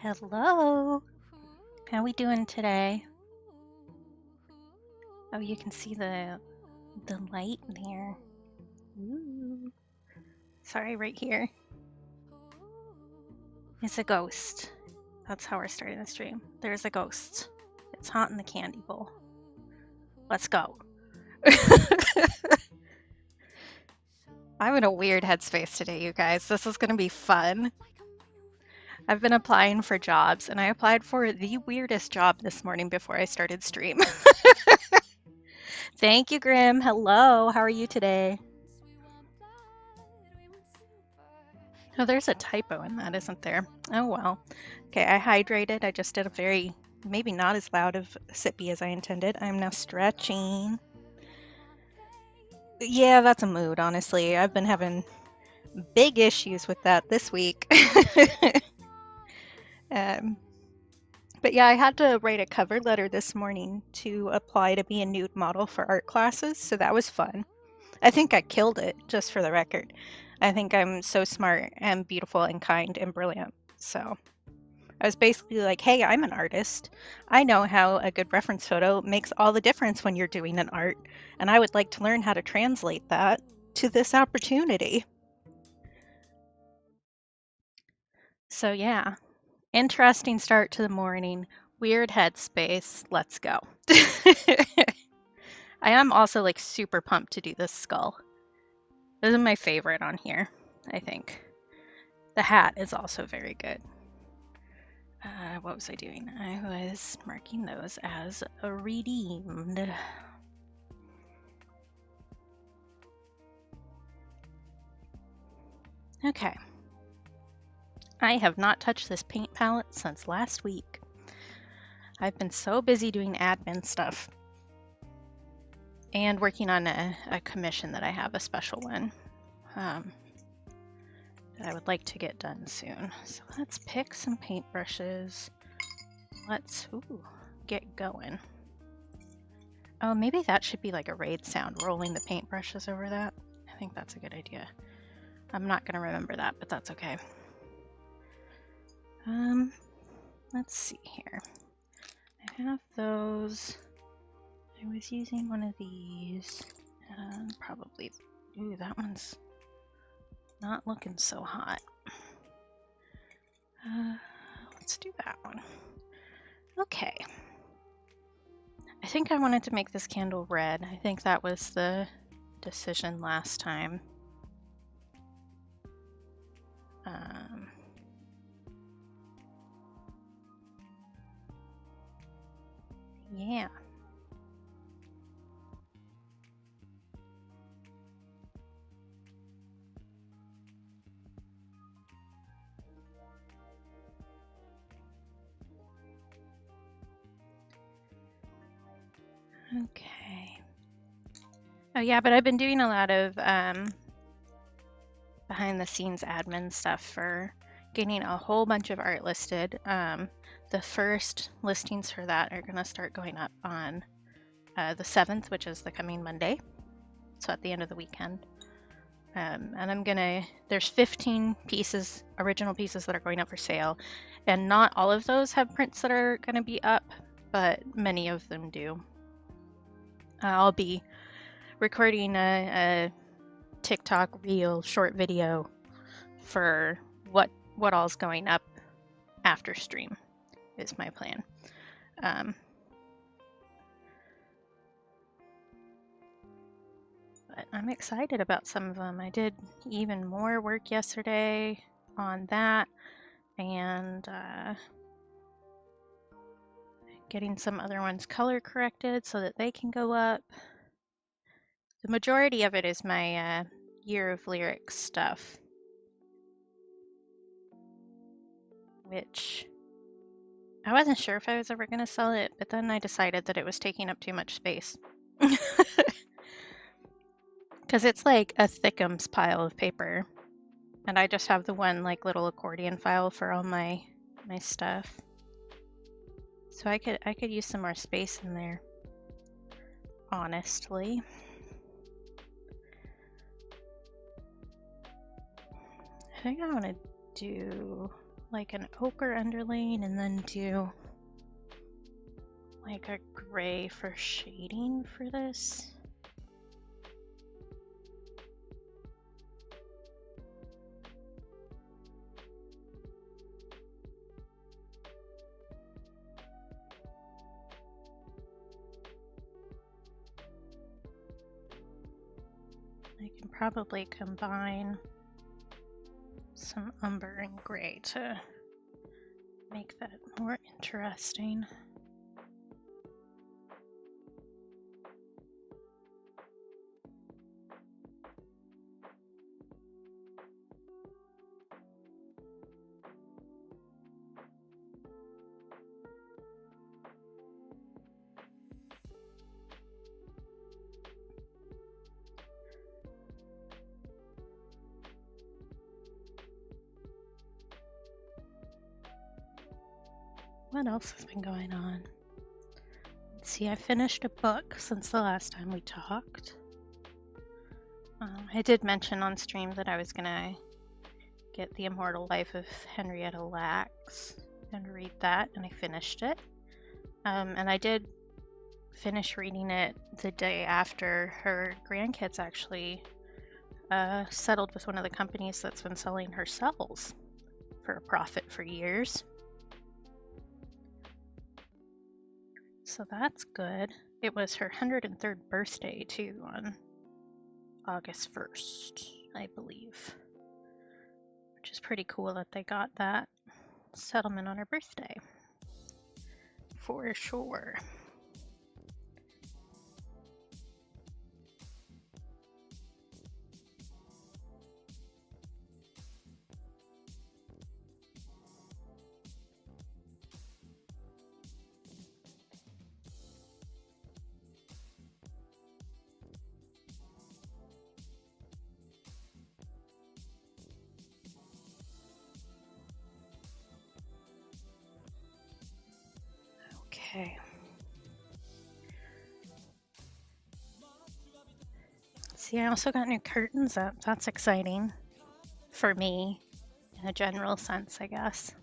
Hello. How we doing today? Oh, you can see the light there. Ooh. Sorry, right here. It's a ghost. That's how we're starting the stream. There's a ghost. It's hot in the candy bowl. Let's go. I'm in a weird headspace today, you guys. This is going to be fun. I've been applying for jobs, and I applied for the weirdest job this morning before I started stream. Thank you, Grim. Hello. How are you today? Oh, there's a typo in that, isn't there? Oh, well. Okay, I hydrated. I just did a very, maybe not as loud of sippy as I intended. I'm now stretching. Yeah, that's a mood, honestly. I've been having big issues with that this week. But yeah, I had to write a cover letter this morning to apply to be a nude model for art classes, so that was fun. I think I killed it, just for the record. I think I'm so smart and beautiful and kind and brilliant, so I was basically like, hey, I'm an artist. I know how a good reference photo makes all the difference when you're doing an art, and I would like to learn how to translate that to this opportunity. So yeah, interesting start to the morning. Weird headspace. Let's go. I am also like super pumped to do this skull. This is my favorite on here, I think. The hat is also very good. What was I doing? I was marking those as redeemed. Okay. I have not touched this paint palette since last week. I've been so busy doing admin stuff and working on a commission that I have, a special one, that I would like to get done soon. So let's pick some paintbrushes. Let's get going. Oh, maybe that should be like a raid sound, rolling the paintbrushes over that. I think that's a good idea. I'm not gonna remember that, but that's okay. Let's see here. I have those. I was using one of these. Probably, ooh, that one's not looking so hot. Let's do that one. Okay. I think I wanted to make this candle red. I think that was the decision last time. Yeah. Okay. Oh yeah, but I've been doing a lot of behind the scenes admin stuff for getting a whole bunch of art listed. The first listings for that are gonna start going up on the 7th, which is the coming Monday. So at the end of the weekend. And there's 15 pieces, original pieces that are going up for sale. And not all of those have prints that are gonna be up, but many of them do. I'll be recording a TikTok reel short video for what all's going up after stream is my plan. But I'm excited about some of them. I did even more work yesterday on that, and getting some other ones color corrected so that they can go up. The majority of it is my Year of Lyrics stuff, which I wasn't sure if I was ever going to sell it, but then I decided that it was taking up too much space. Because it's like a thickums pile of paper, and I just have the one like little accordion file for all my stuff. So I could use some more space in there, honestly. I think I want to do like an ochre underlaying and then do like a gray for shading for this. I can probably combine some umber and gray to make that more interesting. What else has been going on? Let's see, I finished a book since the last time we talked. I did mention on stream that I was gonna get The Immortal Life of Henrietta Lacks and read that, and I finished it. And I did finish reading it the day after her grandkids actually settled with one of the companies that's been selling her cells for a profit for years. So that's good. It was her 103rd birthday too on August 1st, I believe. Which is pretty cool that they got that settlement on her birthday. For sure. Okay. See, I also got new curtains up. That's exciting for me in a general sense, I guess.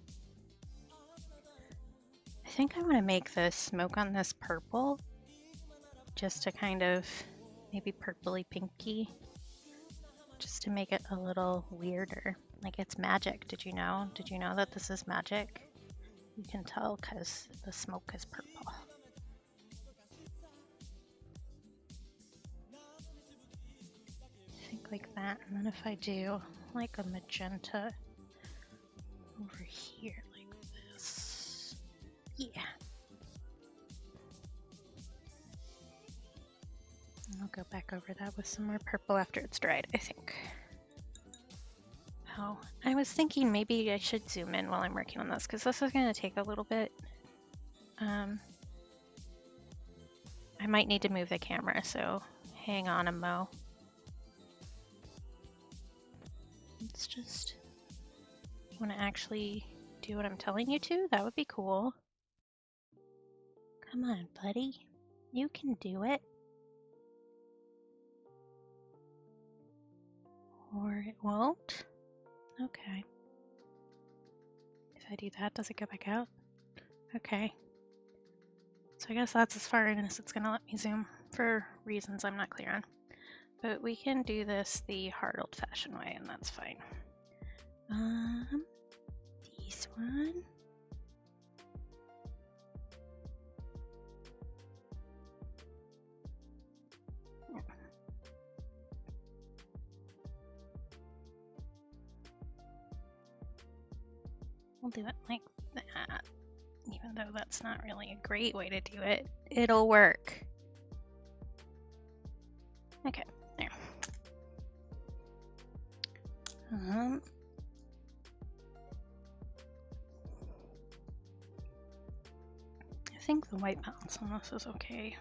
I think I want to make the smoke on this purple just to kind of maybe purpley pinky, just to make it a little weirder. Like it's magic. Did you know? Did you know that this is magic? You can tell because the smoke is purple. I think like that, and then if I do like a magenta over here like this. Yeah. And I'll go back over that with some more purple after it's dried, I think. Oh, I was thinking maybe I should zoom in while I'm working on this because this is going to take a little bit. I might need to move the camera, so hang on a mo. It's just, you want to actually do what I'm telling you to? That would be cool. Come on, buddy. You can do it. Or it won't. Okay. If I do that, does it go back out? Okay. So I guess that's as far in as it's going to let me zoom for reasons I'm not clear on. But we can do this the hard old-fashioned way, and that's fine. This one. We'll do it like that. Even though that's not really a great way to do it, it'll work. Okay, there. I think the white balance on this is okay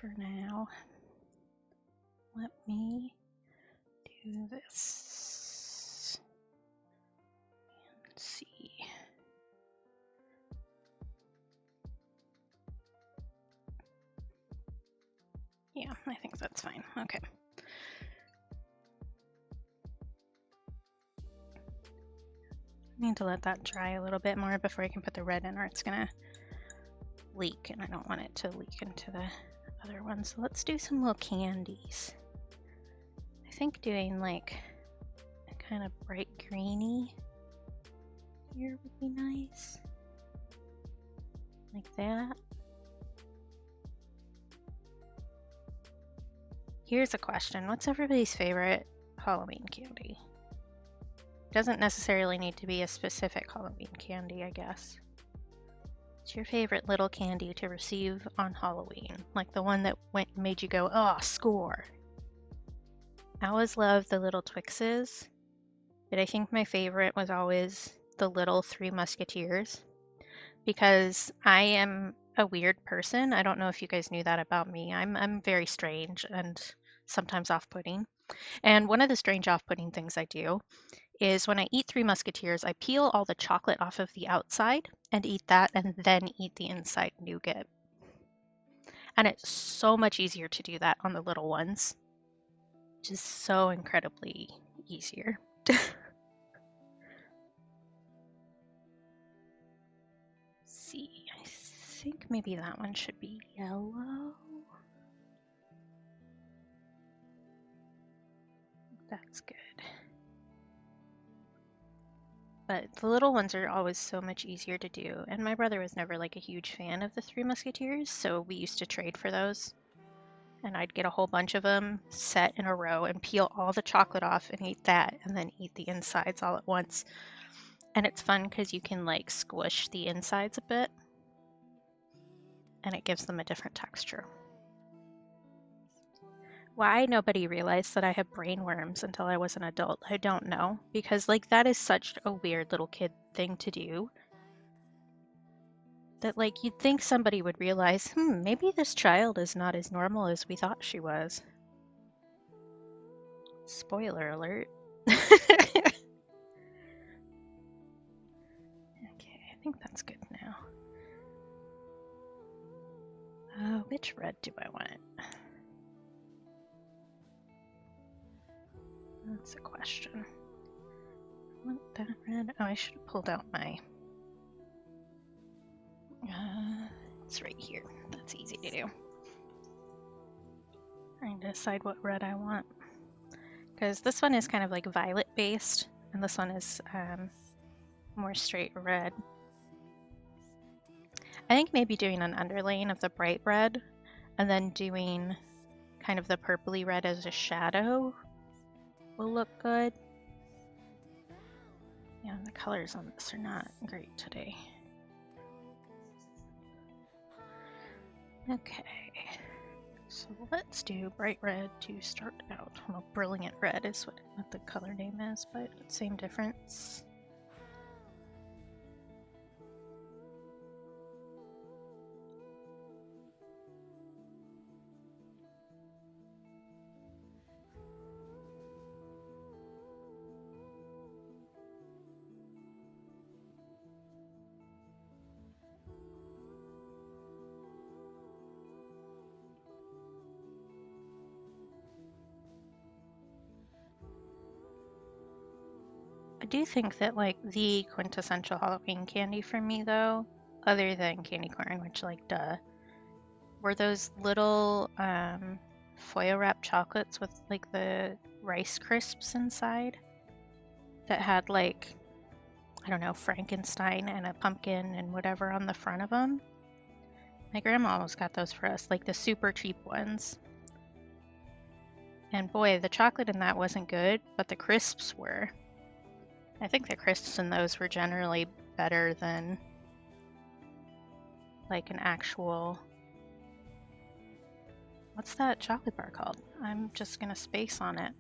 for now. Let me do this and see. Yeah, I think that's fine. Okay. Need to let that dry a little bit more before I can put the red in, or it's gonna leak, and I don't want it to leak into the other one. So let's do some little candies. I think doing like a kind of bright greeny here would be nice. Like that. Here's a question. What's everybody's favorite Halloween candy? Doesn't necessarily need to be a specific Halloween candy, I guess. What's your favorite little candy to receive on Halloween? Like the one that made you go, oh, score. I always loved the little Twixes, but I think my favorite was always the little Three Musketeers, because I am a weird person. I don't know if you guys knew that about me. I'm very strange and sometimes off-putting. And one of the strange off-putting things I do is when I eat Three Musketeers, I peel all the chocolate off of the outside and eat that, and then eat the inside nougat. And it's so much easier to do that on the little ones. Just so incredibly easier. See, I think maybe that one should be yellow. That's good. But the little ones are always so much easier to do. And my brother was never like a huge fan of the Three Musketeers, so we used to trade for those. And I'd get a whole bunch of them set in a row and peel all the chocolate off and eat that, and then eat the insides all at once. And it's fun because you can like squish the insides a bit, and it gives them a different texture. Why nobody realized that I have brain worms until I was an adult, I don't know. Because like that is such a weird little kid thing to do. That like you'd think somebody would realize, maybe this child is not as normal as we thought she was. Spoiler alert. Okay, I think that's good now. Which red do I want? That's a question. I want that red. Oh, I should have pulled out my... it's right here. That's easy to do. Trying to decide what red I want. Because this one is kind of like violet based, and this one is more straight red. I think maybe doing an underlaying of the bright red, and then doing kind of the purpley red as a shadow will look good. Yeah, the colors on this are not great today. Okay, so let's do bright red to start out. Well, brilliant red is what the color name is, but same difference. I do think that like the quintessential Halloween candy for me though, other than candy corn, which like duh, were those little foil wrapped chocolates with like the Rice Crisps inside that had like, I don't know, Frankenstein and a pumpkin and whatever on the front of them. My grandma always got those for us, like the super cheap ones. And boy, the chocolate in that wasn't good, but the crisps were. I think the crisps in those were generally better than like an actual... What's that chocolate bar called? I'm just gonna space on it.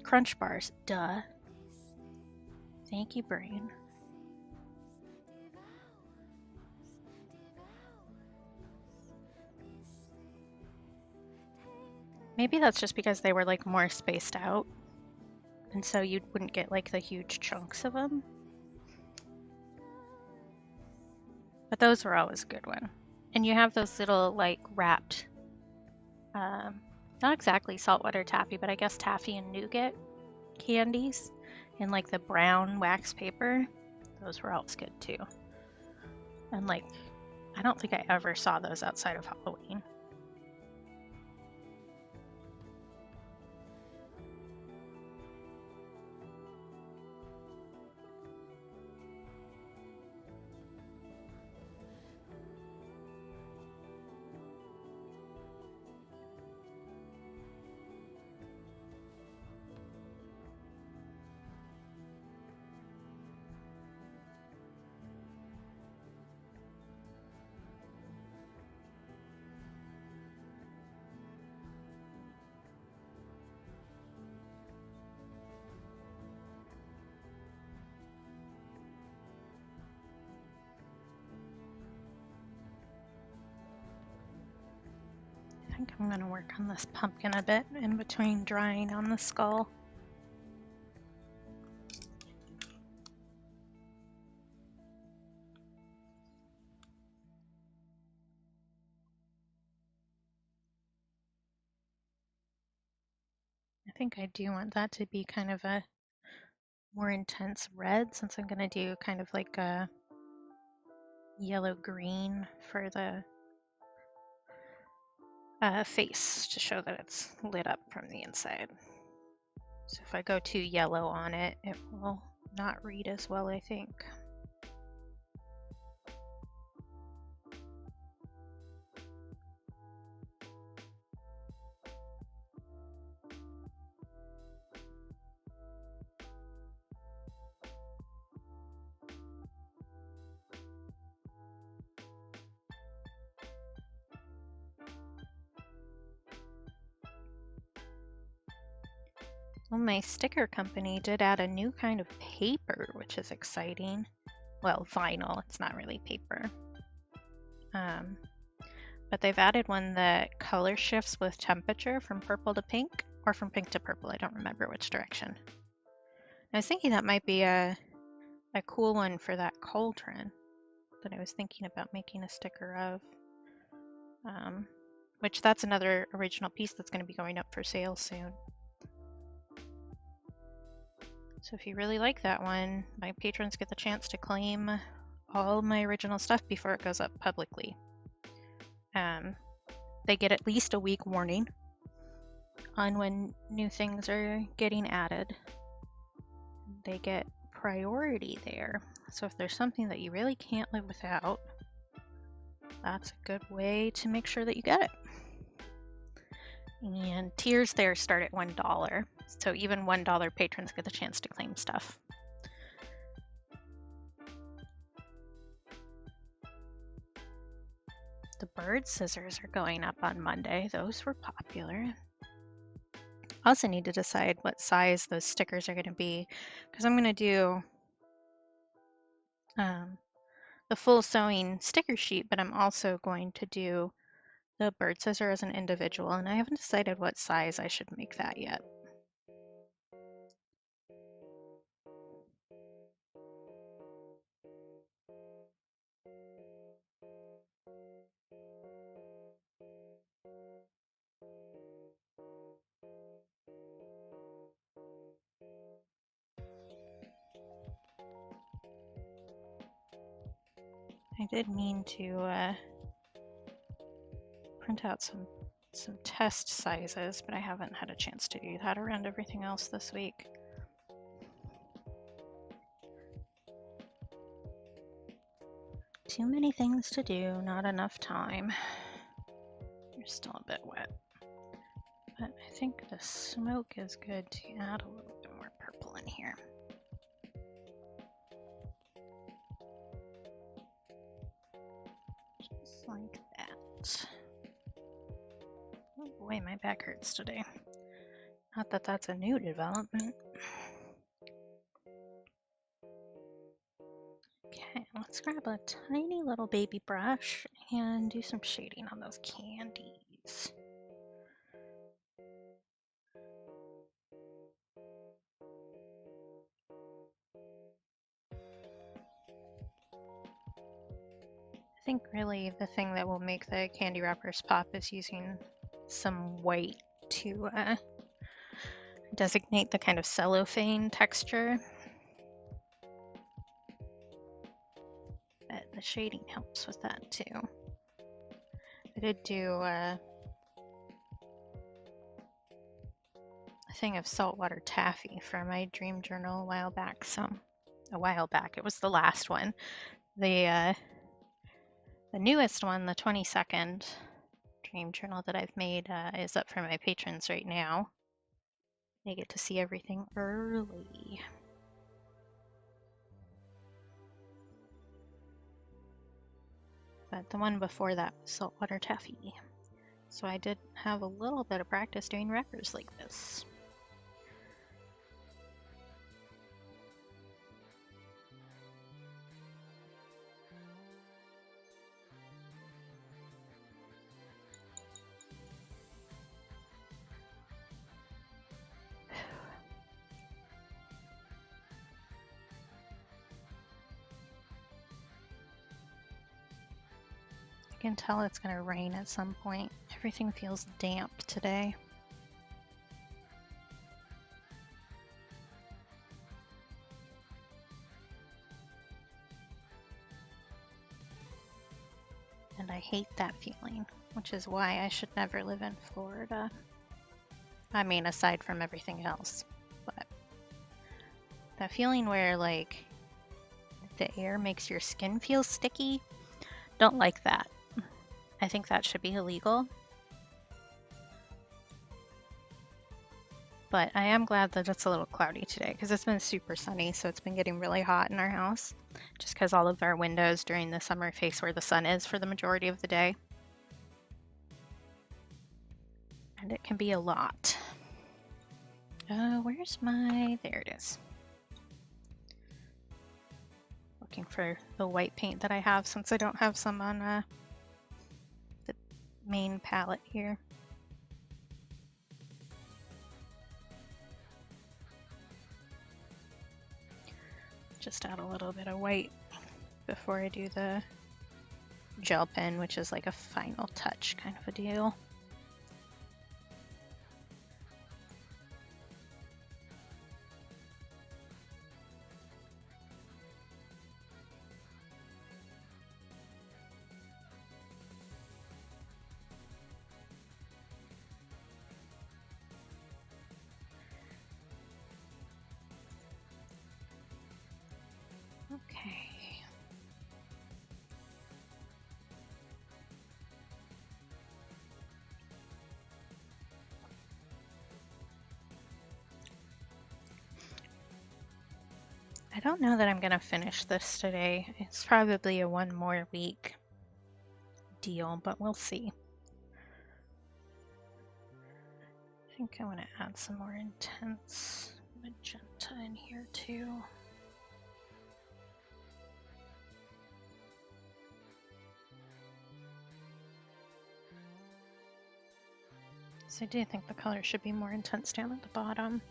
Crunch bars, duh. Thank you, brain. Maybe that's just because they were like more spaced out, and so you wouldn't get like the huge chunks of them. But those were always a good one. And you have those little like wrapped Not exactly saltwater taffy, but I guess taffy and nougat candies in like the brown wax paper. Those were always good too. And like, I don't think I ever saw those outside of Halloween. I think I'm going to work on this pumpkin a bit in between drying on the skull. I think I do want that to be kind of a more intense red, since I'm going to do kind of like a yellow-green for the face to show that it's lit up from the inside. So if I go too yellow on it, it will not read as well, I think. Well, my sticker company did add a new kind of paper, which is exciting. Well, vinyl, it's not really paper. But they've added one that color shifts with temperature from purple to pink, or from pink to purple. I don't remember which direction. I was thinking that might be a cool one for that cauldron that I was thinking about making a sticker of. Which that's another original piece that's going to be going up for sale soon. So if you really like that one, my patrons get the chance to claim all my original stuff before it goes up publicly. They get at least a week warning on when new things are getting added. They get priority there. So if there's something that you really can't live without, that's a good way to make sure that you get it. And tiers there start at $1. So even $1 patrons get the chance to claim stuff. The bird scissors are going up on Monday. Those were popular. I also need to decide what size those stickers are going to be, because I'm going to do the full sewing sticker sheet, but I'm also going to do the bird scissor as an individual, and I haven't decided what size I should make that yet. I did mean to print out some test sizes, but I haven't had a chance to do that around everything else this week. Too many things to do, not enough time. You're still a bit wet. But I think the smoke is good to add a little bit more purple in here. Just like that. Oh boy, my back hurts today. Not that that's a new development. Okay, let's grab a tiny little baby brush and do some shading on those candies. I think really the thing that will make the candy wrappers pop is using some white to designate the kind of cellophane texture. But the shading helps with that too. I did do a thing of saltwater taffy for my dream journal a while back. It was the last one. The newest one, the 22nd dream journal that I've made, is up for my patrons right now. They get to see everything early. But the one before that was saltwater taffy. So I did have a little bit of practice doing wrappers like this. I can tell it's going to rain at some point. Everything feels damp today. And I hate that feeling, which is why I should never live in Florida. I mean, aside from everything else. But that feeling where, like, the air makes your skin feel sticky, don't like that. I think that should be illegal. But I am glad that it's a little cloudy today because it's been super sunny, so it's been getting really hot in our house just because all of our windows during the summer face where the sun is for the majority of the day. And it can be a lot. Where's my... There it is. Looking for the white paint that I have since I don't have some on the main palette here. Just add a little bit of white before I do the gel pen, which is like a final touch kind of a deal. Okay. I don't know that I'm gonna finish this today. It's probably a one more week deal, but we'll see. I think I want to add some more intense magenta in here too. So I do think the color should be more intense down at the bottom.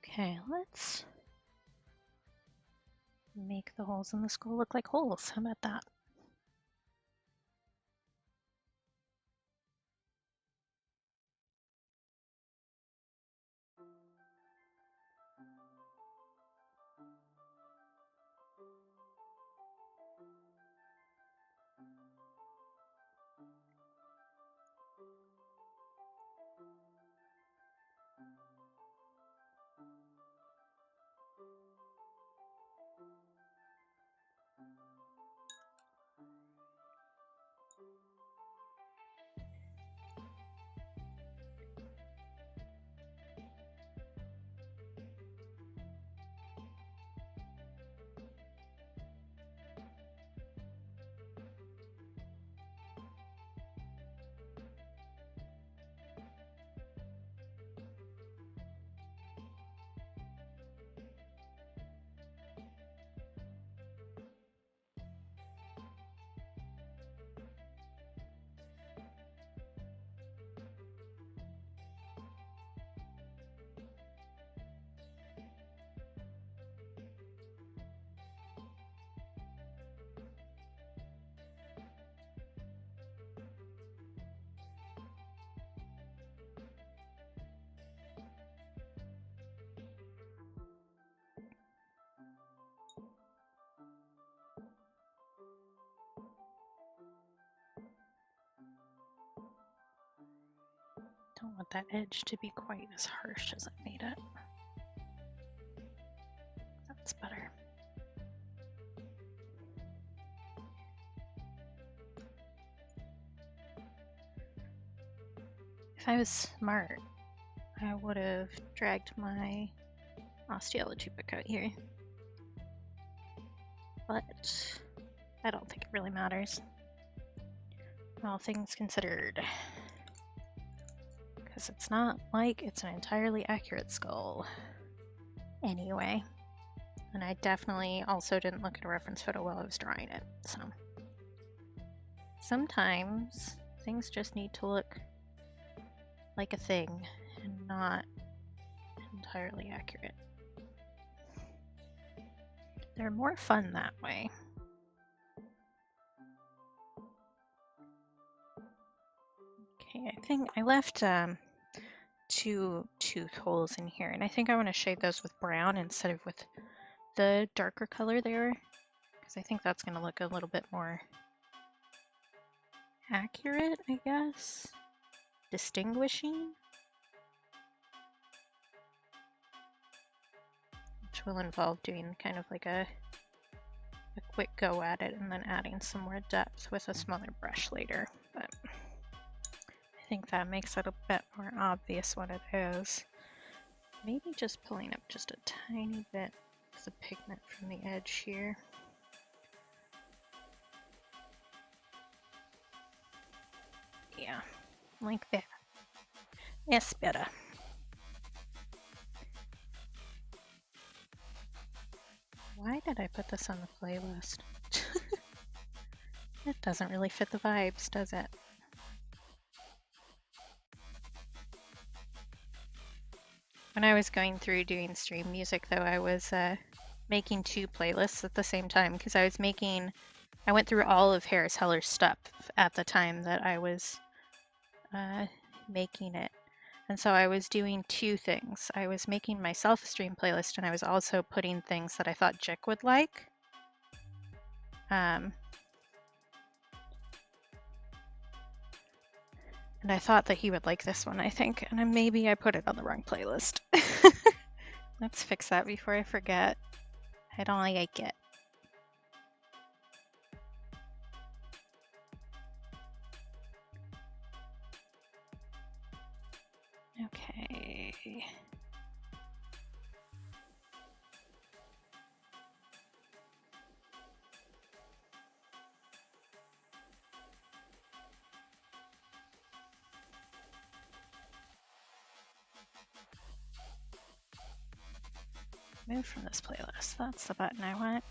Okay, let's make the holes in the skull look like holes. How about that? don't want that edge to be quite as harsh as I made it. That's better. If I was smart, I would have dragged my Osteolotubic out here. But I don't think it really matters. All things considered. Because it's not like it's an entirely accurate skull. Anyway. And I definitely also didn't look at a reference photo while I was drawing it, so. Sometimes things just need to look like a thing and not entirely accurate. They're more fun that way. Okay, I think I left two tooth holes in here, and I think I want to shade those with brown instead of with the darker color there, because I think that's going to look a little bit more accurate, I guess. Distinguishing. Which will involve doing kind of like a quick go at it and then adding some more depth with a smaller brush later. But I think that makes it a bit more obvious what it is. Maybe just pulling up just a tiny bit of the pigment from the edge here. Yeah, like that. Yes, better. Why did I put this on the playlist? It doesn't really fit the vibes, does it? When I was going through doing stream music, though, I was making two playlists at the same time because I went through all of Harris Heller's stuff at the time that I was making it. And so I was doing two things. I was making myself a stream playlist, and I was also putting things that I thought Jick would like. And I thought that he would like this one, I think. And then maybe I put it on the wrong playlist. Let's fix that before I forget. I don't like it. Okay. Move from this playlist. That's the button I want.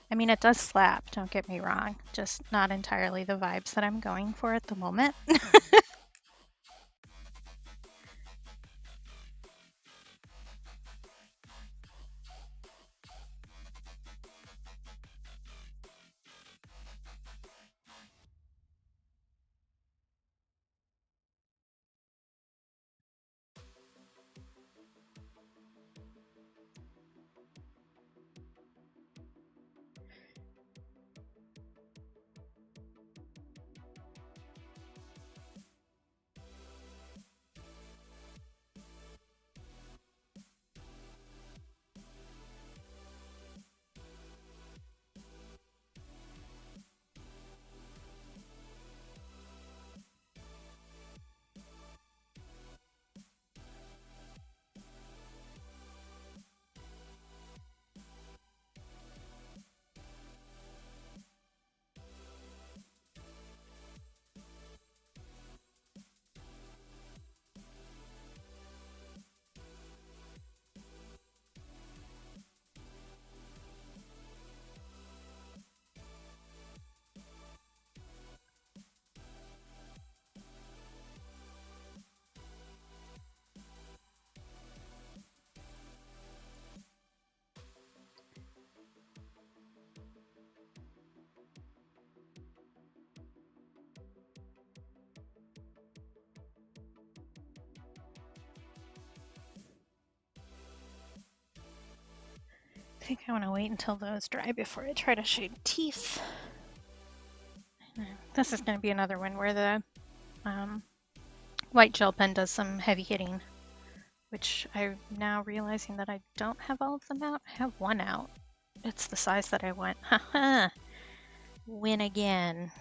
I mean, it does slap, don't get me wrong. Just not entirely the vibes that I'm going for at the moment. I think I want to wait until those dry before I try to shade teeth. This is going to be another one where the white gel pen does some heavy hitting, which I'm now realizing that I don't have all of them out. I have one out. It's the size that I want. Haha! Win again.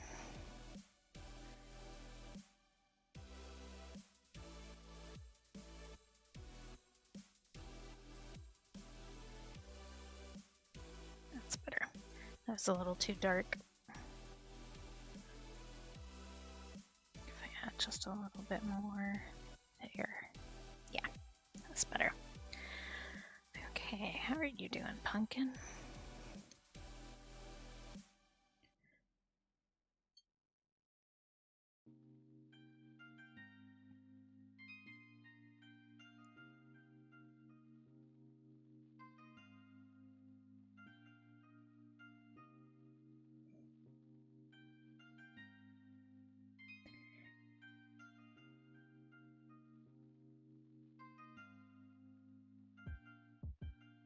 That's better. That was a little too dark. If I add just a little bit more there. Yeah, that's better. Okay, how are you doing, Pumpkin?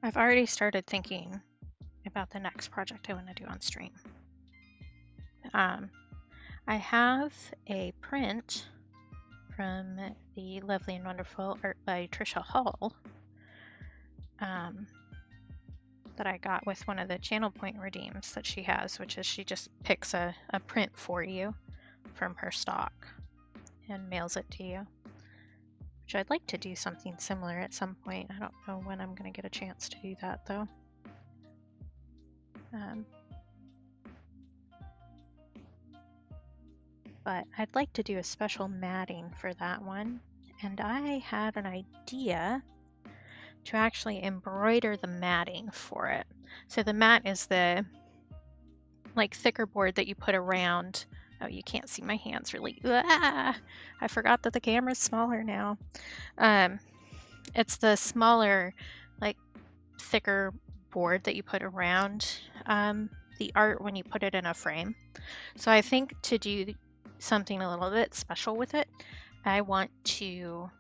I've already started thinking about the next project I want to do on stream. I have a print from the Lovely and Wonderful art by Trisha Hall that I got with one of the channel point redeems that she has, which is she just picks a print for you from her stock and mails it to you, which I'd like to do something similar at some point. I don't know when I'm going to get a chance to do that though. But I'd like to do a special matting for that one, and I had an idea to actually embroider the matting for it. So the mat is the like thicker board that you put around. Oh, you can't see my hands really. Ah, I forgot that the camera's smaller now. It's the smaller, like thicker board that you put around the art when you put it in a frame. So I think to do something a little bit special with it, I want to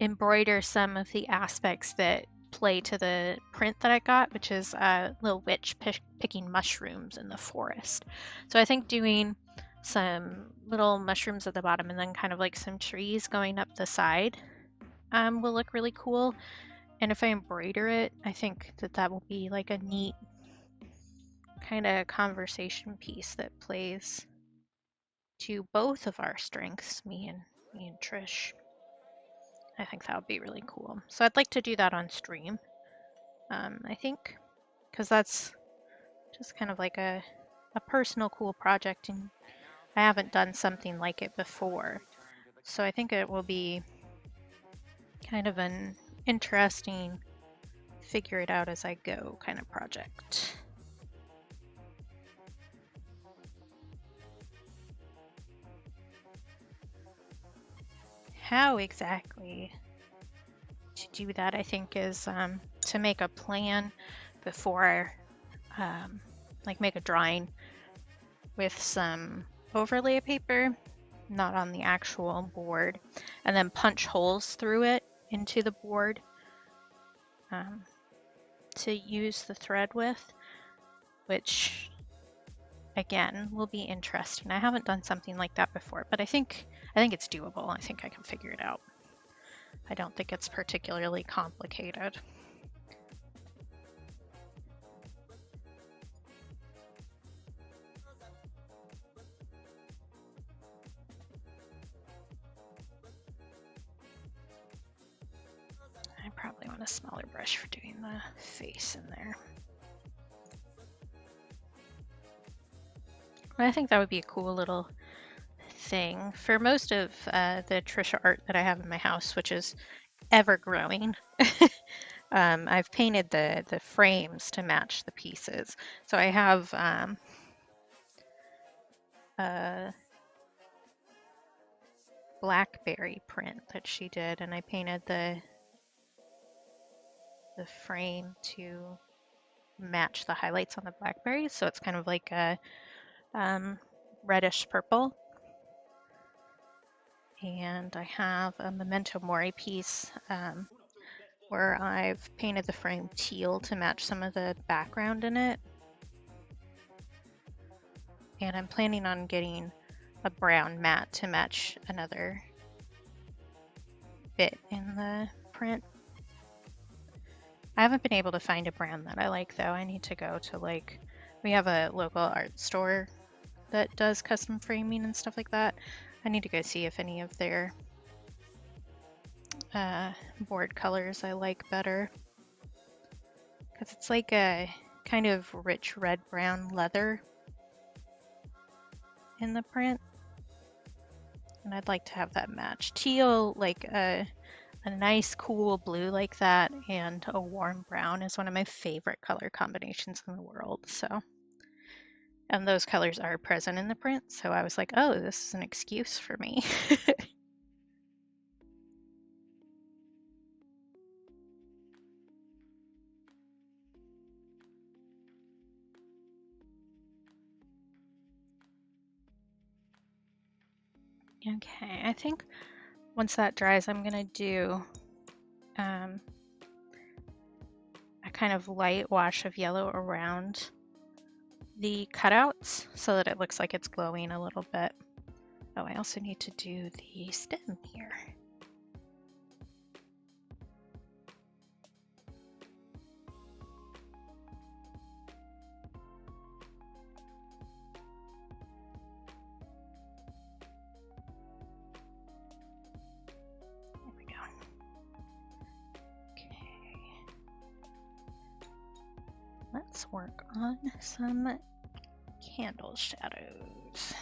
embroider some of the aspects that play to the print that I got, which is a little witch picking mushrooms in the forest. So I think doing some little mushrooms at the bottom and then kind of like some trees going up the side will look really cool. And if I embroider it, I think that that will be like a neat kind of conversation piece that plays to both of our strengths, me and Trish. I think that would be really cool. So I'd like to do that on stream. I think, because that's just kind of like a personal cool project, and I haven't done something like it before. So I think it will be kind of an interesting figure it out as I go kind of project. How exactly to do that, I think, is to make a plan before, like make a drawing with some overlay paper, not on the actual board, and then punch holes through it into the board to use the thread with, which again will be interesting. I haven't done something like that before, but I think it's doable. I think I can figure it out. I don't think it's particularly complicated. I probably want a smaller brush for doing the face in there. I think that would be a cool little thing for most of the Trisha art that I have in my house, which is ever growing. I've painted the frames to match the pieces. So I have a blackberry print that she did, and I painted the frame to match the highlights on the blackberries. So it's kind of like a reddish purple. And I have a Memento Mori piece where I've painted the frame teal to match some of the background in it. And I'm planning on getting a brown mat to match another bit in the print. I haven't been able to find a brand that I like though. I need to go to like, we have a local art store that does custom framing and stuff like that. I need to go see if any of their board colors I like better. Because it's like a kind of rich red brown leather in the print. And I'd like to have that match. Teal, like a nice cool blue like that, and a warm brown is one of my favorite color combinations in the world. So, and those colors are present in the print. So I was like, oh, this is an excuse for me. Okay, I think once that dries, I'm gonna do a kind of light wash of yellow around the cutouts so that it looks like it's glowing a little bit. Oh, I also need to do the stem here. There we go. Okay. Let's work on some candle shadows.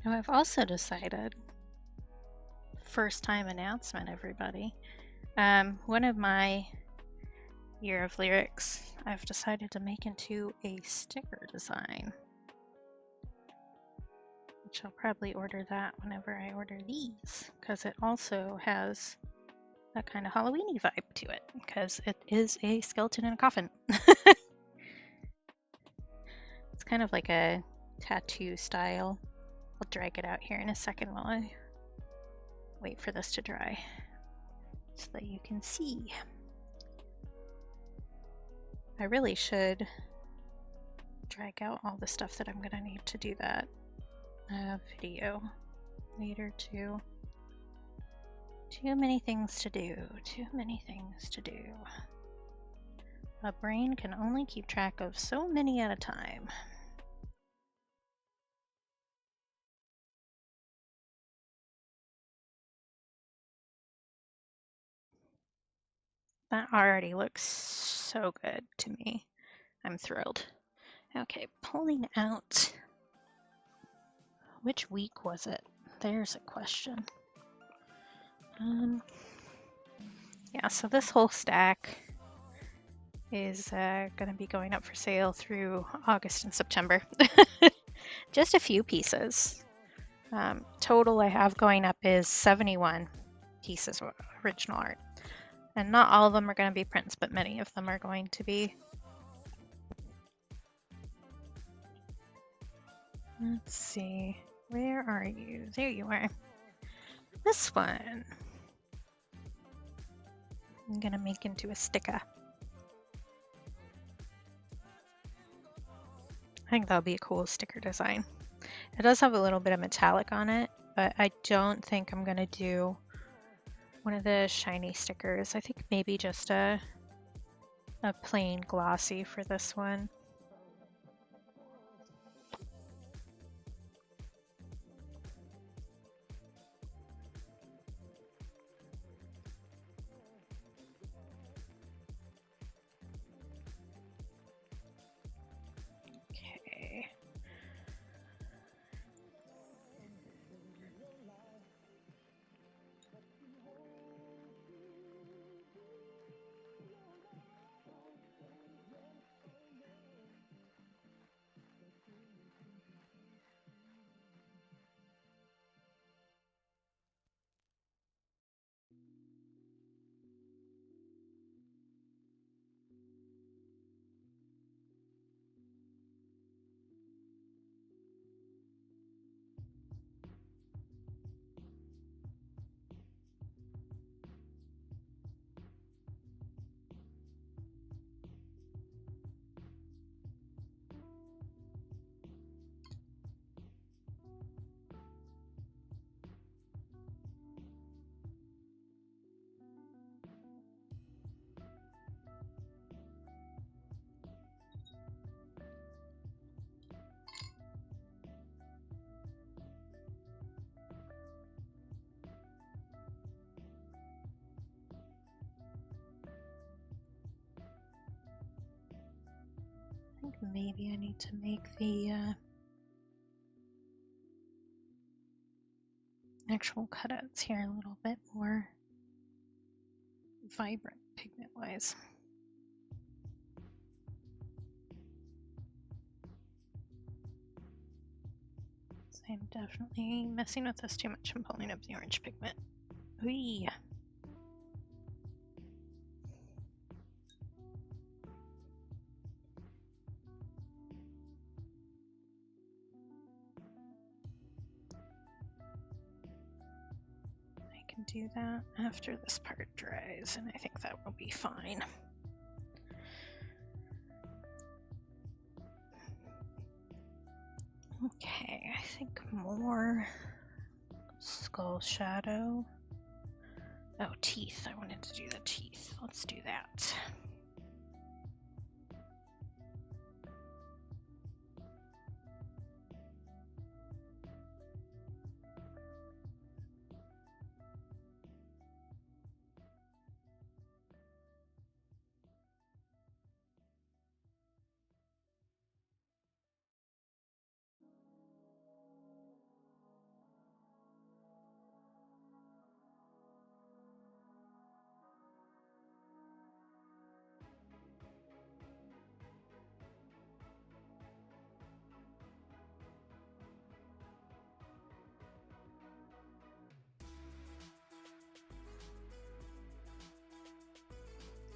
Now I've also decided, first time announcement everybody, one of my Year of Lyrics I've decided to make into a sticker design, which I'll probably order that whenever I order these, because it also has that kind of Halloween-y vibe to it, because it is a skeleton in a coffin. It's kind of like a tattoo style. I'll drag it out here in a second while I wait for this to dry so that you can see. I really should drag out all the stuff that I'm gonna need to do that video later too. Too many things to do, too many things to do. A brain can only keep track of so many at a time. That already looks so good to me. I'm thrilled. Okay, pulling out. Which week was it? There's a question. Yeah, so this whole stack is going to be going up for sale through August and September. Just a few pieces. Total I have going up is 71 pieces of original art. And not all of them are going to be prints, but many of them are going to be. Let's see. Where are you? There you are. This one I'm going to make into a sticker. I think that'll be a cool sticker design. It does have a little bit of metallic on it, but I don't think I'm going to do one of the shiny stickers. I think maybe just a plain glossy for this one. Okay. I think maybe I need to make the actual cutouts here a little bit more vibrant pigment-wise. So I'm definitely messing with this too much. I'm pulling up the orange pigment. Whee! Do that after this part dries, and I think that will be fine. Okay, I think more skull shadow. Oh, teeth. I wanted to do the teeth. Let's do that.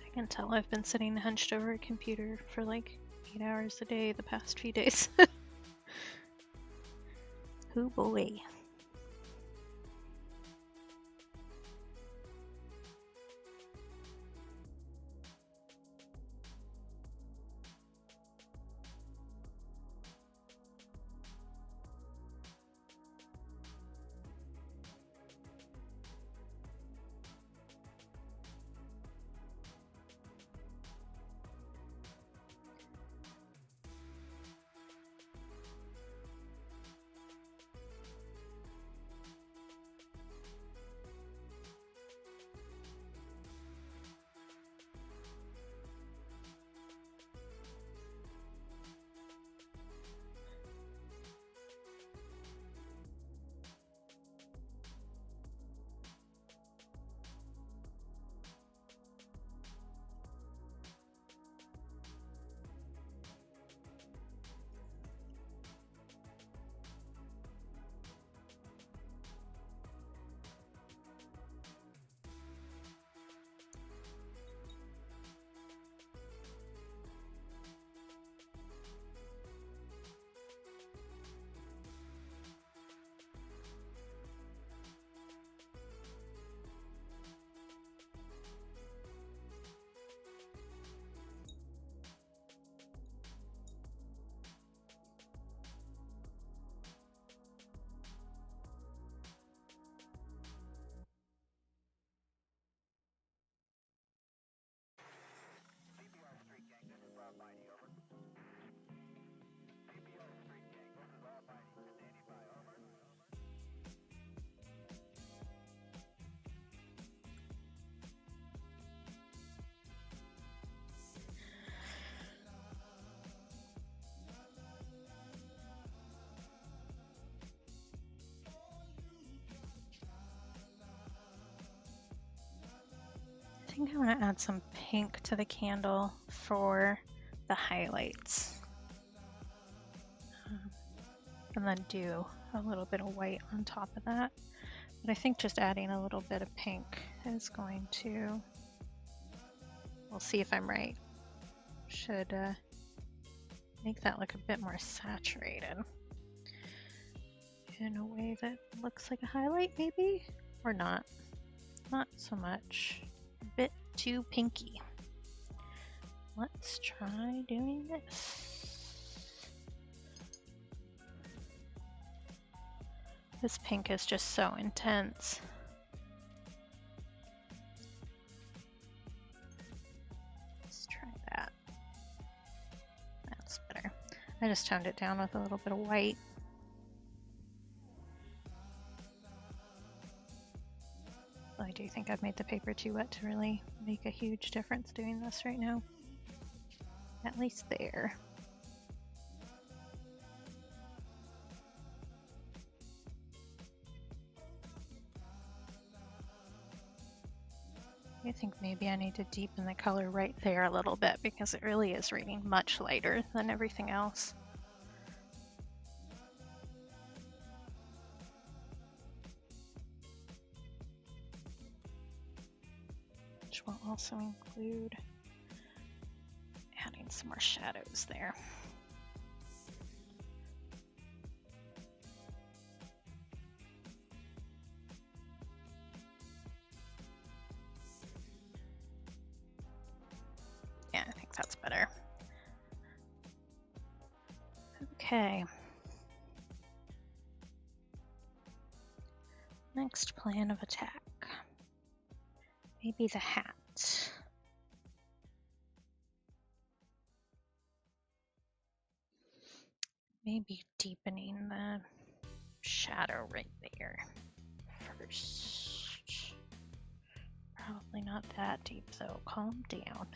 I can tell I've been sitting hunched over a computer for like 8 hours a day the past few days. Oh boy. think I want to add some pink to the candle for the highlights. And then do a little bit of white on top of that. But I think just adding a little bit of pink is going to, we'll see if I'm right, should make that look a bit more saturated in a way that looks like a highlight maybe, or not. Not so much, a bit too pinky. Let's try doing this. This pink is just so intense. Let's try that. That's better. I just toned it down with a little bit of white. I do think I've made the paper too wet to really make a huge difference doing this right now. At least there. I think maybe I need to deepen the color right there a little bit because it really is reading much lighter than everything else. Which will also include adding some more shadows there. Yeah, I think that's better. Okay. Next plan of attack. Maybe the hat. Maybe deepening the shadow right there first. Probably not that deep though. Calm down.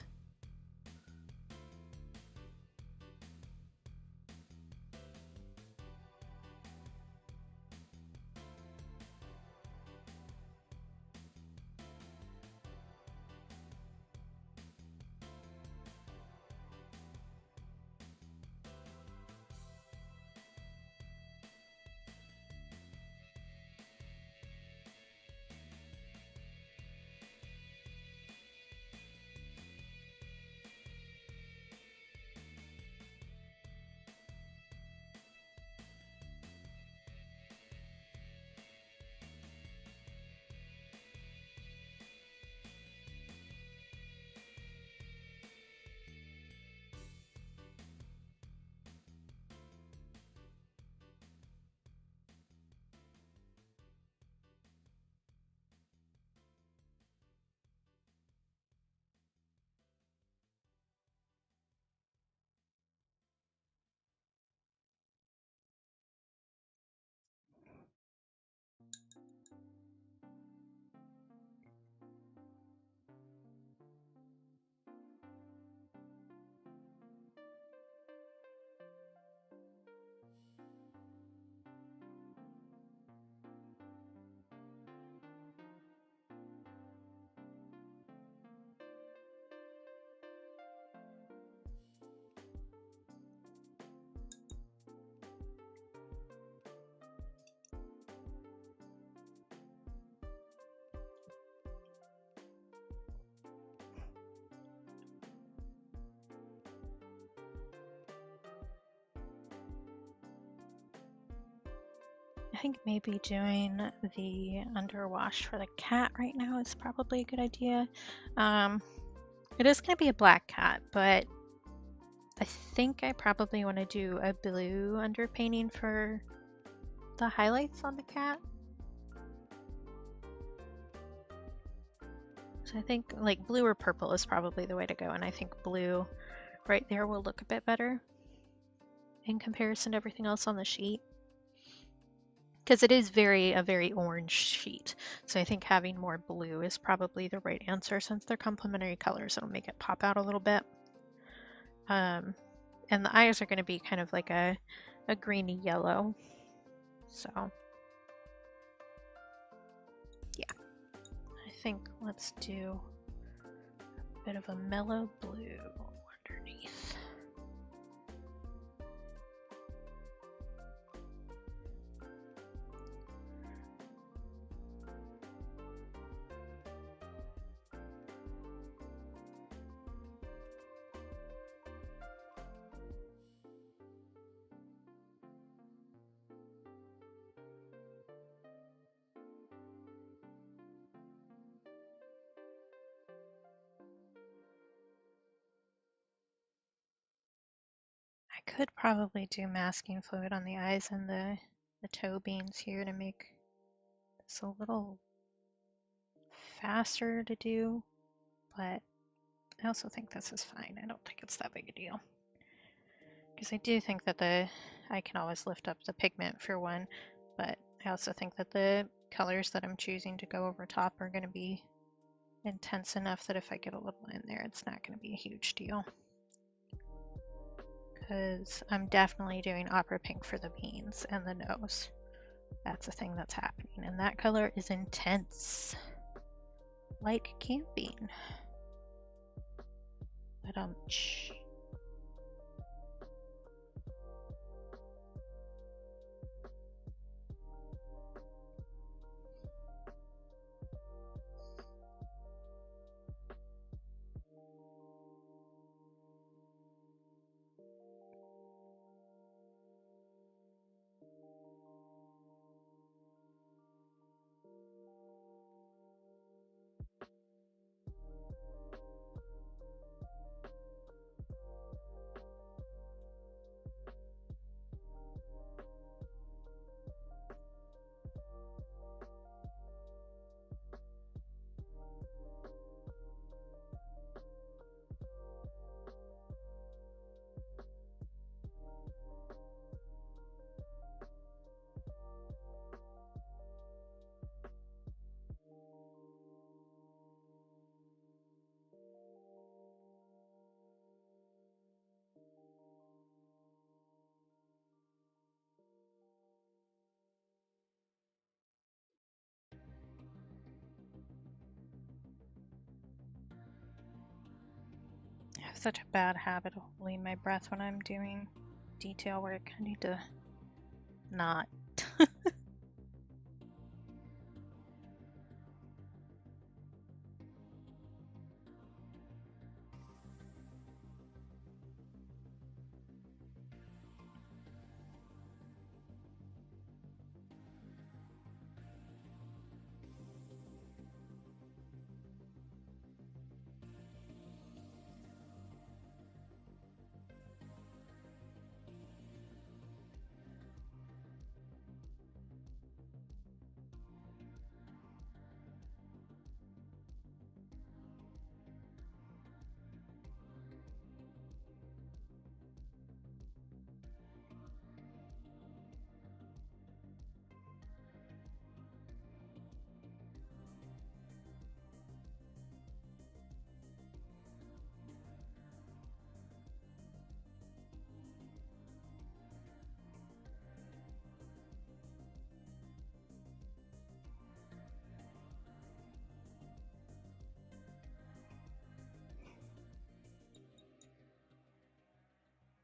I think maybe doing the underwash for the cat right now is probably a good idea. It is going to be a black cat, but I think I probably want to do a blue underpainting for the highlights on the cat. So I think like blue or purple is probably the way to go, and I think blue right there will look a bit better in comparison to everything else on the sheet. Because it is a very orange sheet. So I think having more blue is probably the right answer since they're complementary colors. It'll make it pop out a little bit. And the eyes are going to be kind of like a greeny yellow. So yeah, I think let's do bit of a mellow blue underneath. I could probably do masking fluid on the eyes and the toe beans here to make this a little faster to do, but I also think this is fine. I don't think it's that big a deal. Because I do think that I can always lift up the pigment for one, but I also think that the colors that I'm choosing to go over top are going to be intense enough that if I get a little in there, it's not going to be a huge deal. Because I'm definitely doing opera pink for the beans and the nose. That's a thing that's happening, and that color is intense, like camping. But I have such a bad habit of holding my breath when I'm doing detail work. I need to not.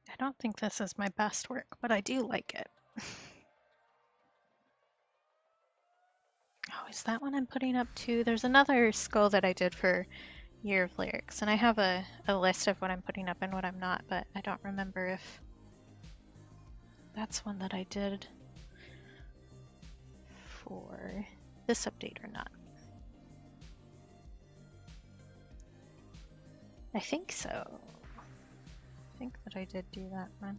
I don't think this is my best work, but I do like it. Oh, is that one I'm putting up too? There's another skull that I did for Year of Lyrics, and I have a list of what I'm putting up and what I'm not, but I don't remember if that's one that I did for this update or not. I think so. I think that I did do that one.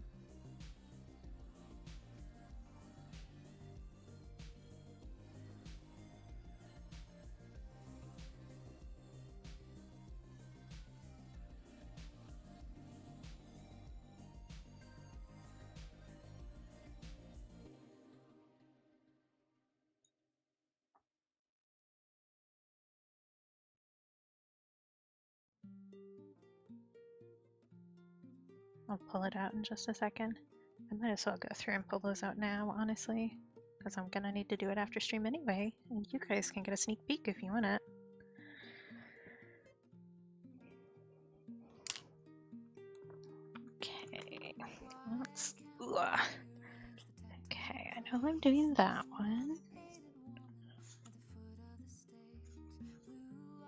I'll pull it out in just a second. I might as well go through and pull those out now, honestly, because I'm gonna need to do it after stream anyway, and you guys can get a sneak peek if you want it. Okay, I know I'm doing that one.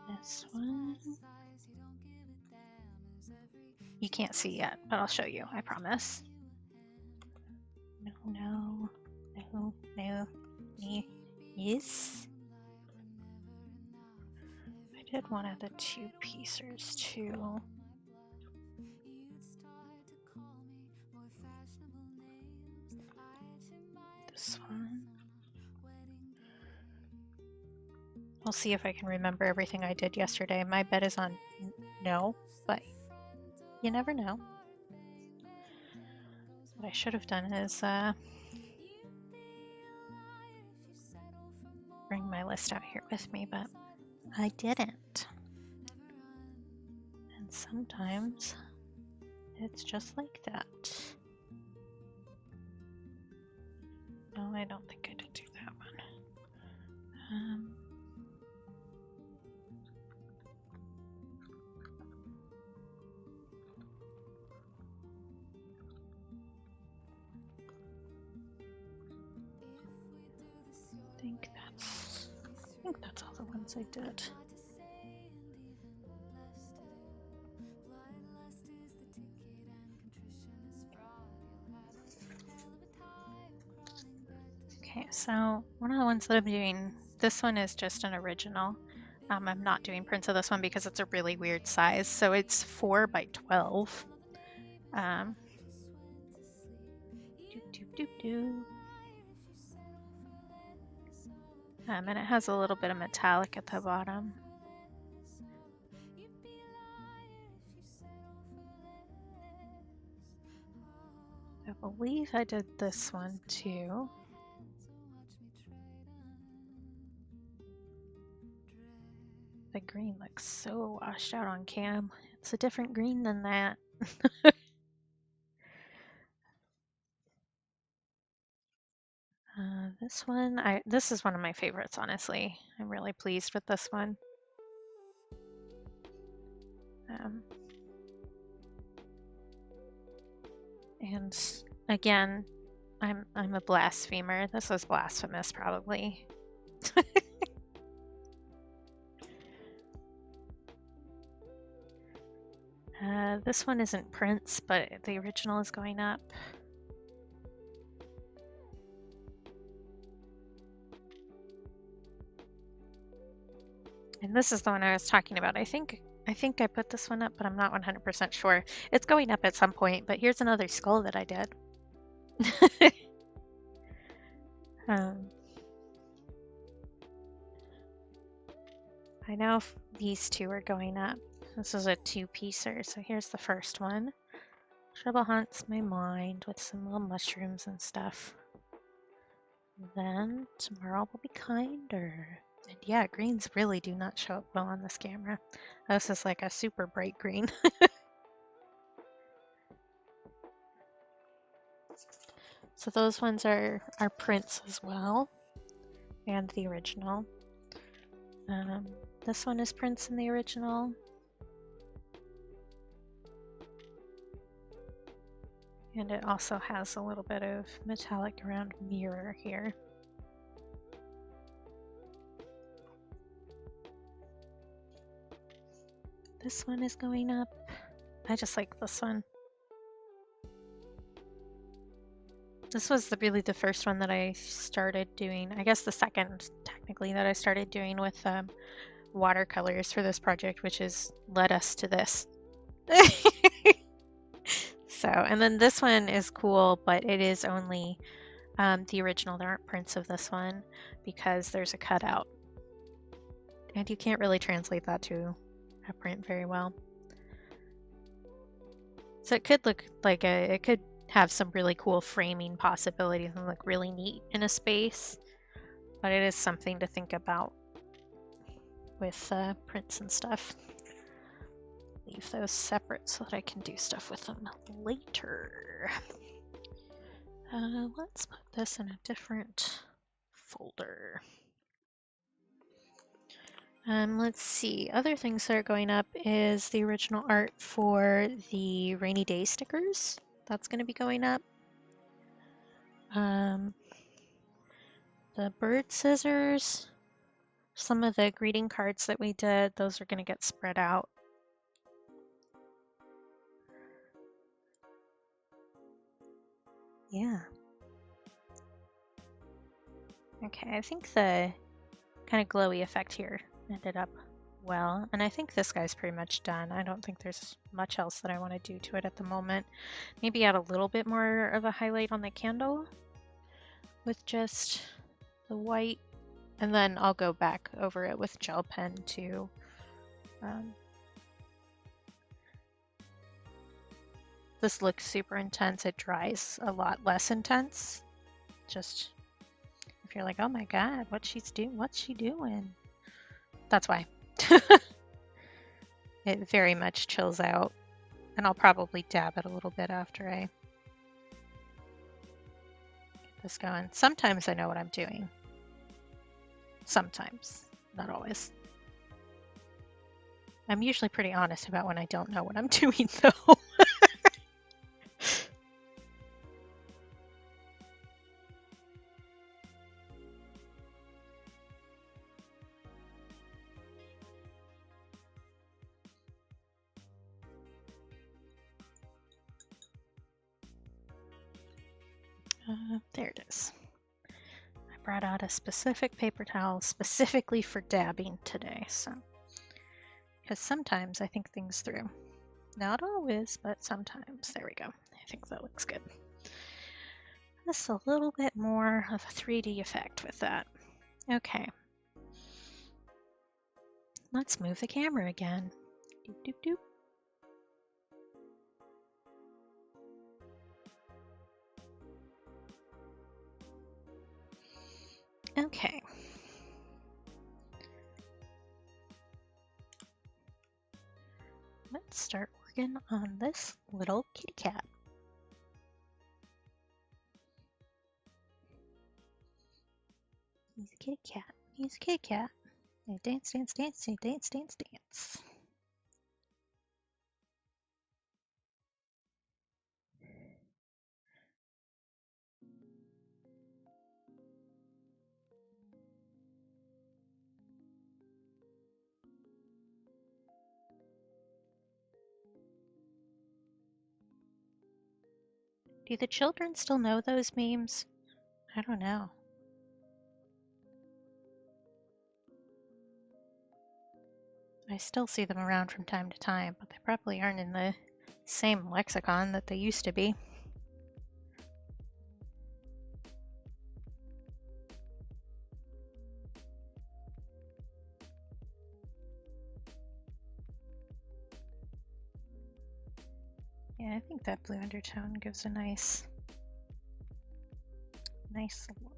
This one. You can't see yet, but I'll show you, I promise. No. Yes. I did one of the two piecers too. This one. We'll see if I can remember everything I did yesterday. My bet is on no, but you never know. What I should have done is bring my list out here with me, but I didn't. And sometimes it's just like that. No, I don't think I did do that one. I think that's all the ones I did. Okay, so one of the ones that I'm doing, this one is just an original. I'm not doing prints of this one because it's a really weird size. So it's 4 by 12. And it has a little bit of metallic at the bottom. I believe I did this one too. The green looks so washed out on cam. It's a different green than that. This is one of my favorites, honestly. I'm really pleased with this one. And again, I'm a blasphemer. This was blasphemous, probably. This one isn't prints, but the original is going up. And this is the one I was talking about. I think I put this one up, but I'm not 100% sure. It's going up at some point, but here's another skull that I did. I know these two are going up. This is a 2-piecer, so here's the first one. Trouble haunts my mind with some little mushrooms and stuff. Then tomorrow will be kinder. And yeah, greens really do not show up well on this camera. This is like a super bright green. So those ones are prints as well, and the original. This one is prints in the original. And it also has a little bit of metallic around mirror here. This one is going up. I just like this one. This was really the first one that I started doing. I guess the second, technically, that I started doing with watercolors for this project, which has led us to this. So, and then this one is cool, but it is only the original. There aren't prints of this one because there's a cutout. And you can't really translate that to a print very well. So it could look like it could have some really cool framing possibilities and look really neat in a space, but it is something to think about with prints and stuff. Leave those separate so that I can do stuff with them later. Let's put this in a different folder. Let's see, other things that are going up is the original art for the rainy day stickers. That's going to be going up. The bird scissors, some of the greeting cards that we did, those are going to get spread out. Yeah. Okay, I think the kind of glowy effect here ended up well, and I think this guy's pretty much done. I don't think there's much else that I want to do to it at the moment. Maybe add a little bit more of a highlight on the candle with just the white, and then I'll go back over it with gel pen to this looks super intense. It dries a lot less intense. Just if you're like, oh my god, what's she doing? That's why. It very much chills out, and I'll probably dab it a little bit after I get this going. Sometimes I know what I'm doing. Sometimes, not always. I'm usually pretty honest about when I don't know what I'm doing, though. There it is. I brought out a specific paper towel specifically for dabbing today, so because sometimes I think things through. Not always, but sometimes. There we go. I think that looks good. Just a little bit more of a 3D effect with that. Okay. Let's move the camera again. Doop, doop, doop. Okay. Let's start working on this little kitty cat. He's a kitty cat. He's a kitty cat. They dance, dance, dance, they dance, dance, dance. Do the children still know those memes? I don't know. I still see them around from time to time, but they probably aren't in the same lexicon that they used to be. Yeah, I think that blue undertone gives a nice look.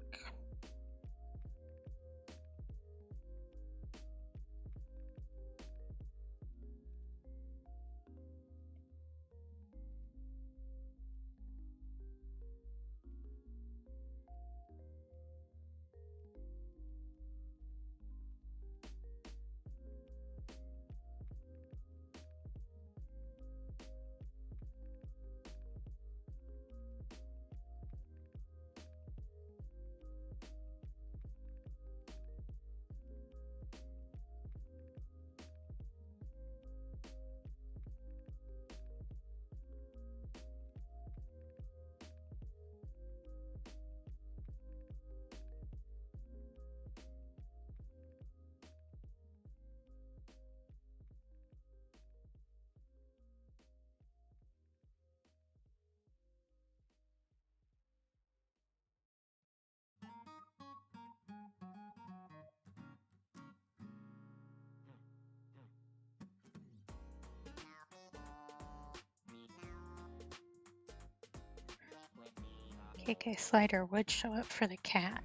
KK Slider would show up for the cat.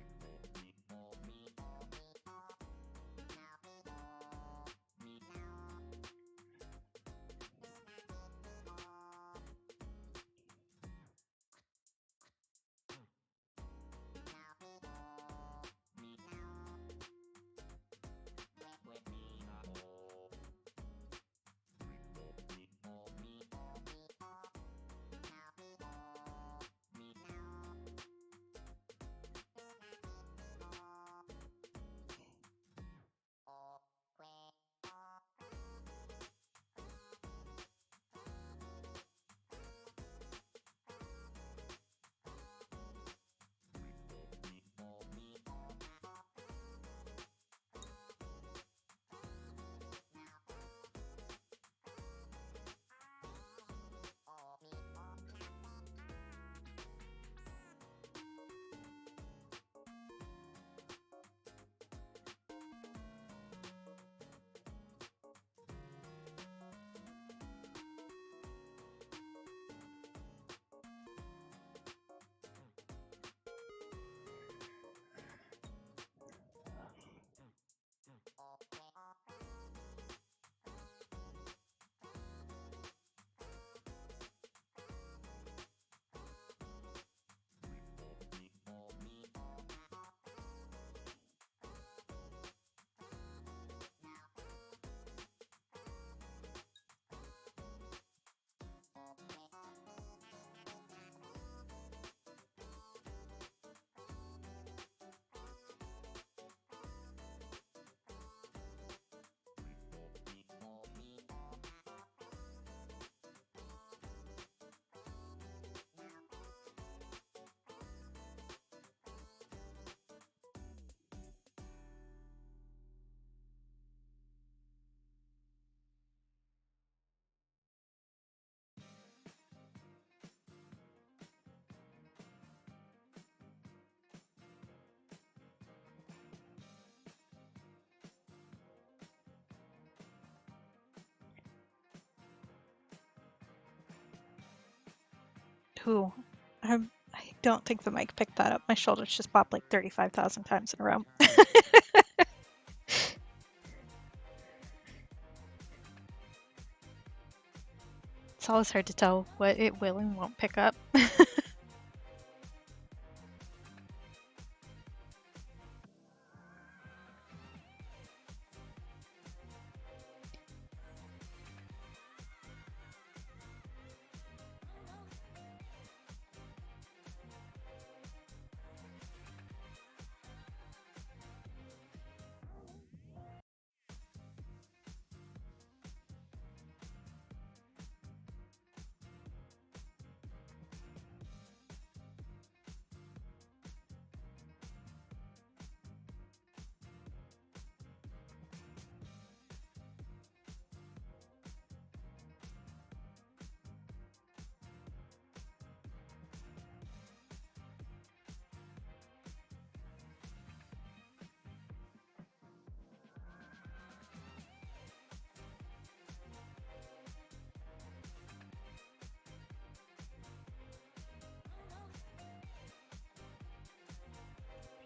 Ooh, I don't think the mic picked that up. My shoulders just popped like 35,000 times in a row. It's always hard to tell what it will and won't pick up.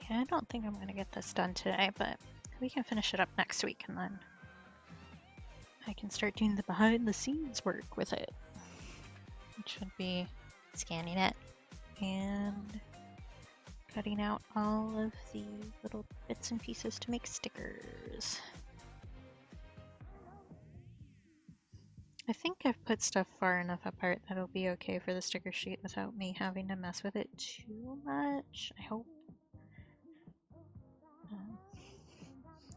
Yeah, I don't think I'm going to get this done today, but we can finish it up next week and then I can start doing the behind the scenes work with it, which would be scanning it and cutting out all of the little bits and pieces to make stickers. I think I've put stuff far enough apart that it'll be okay for the sticker sheet without me having to mess with it too much, I hope.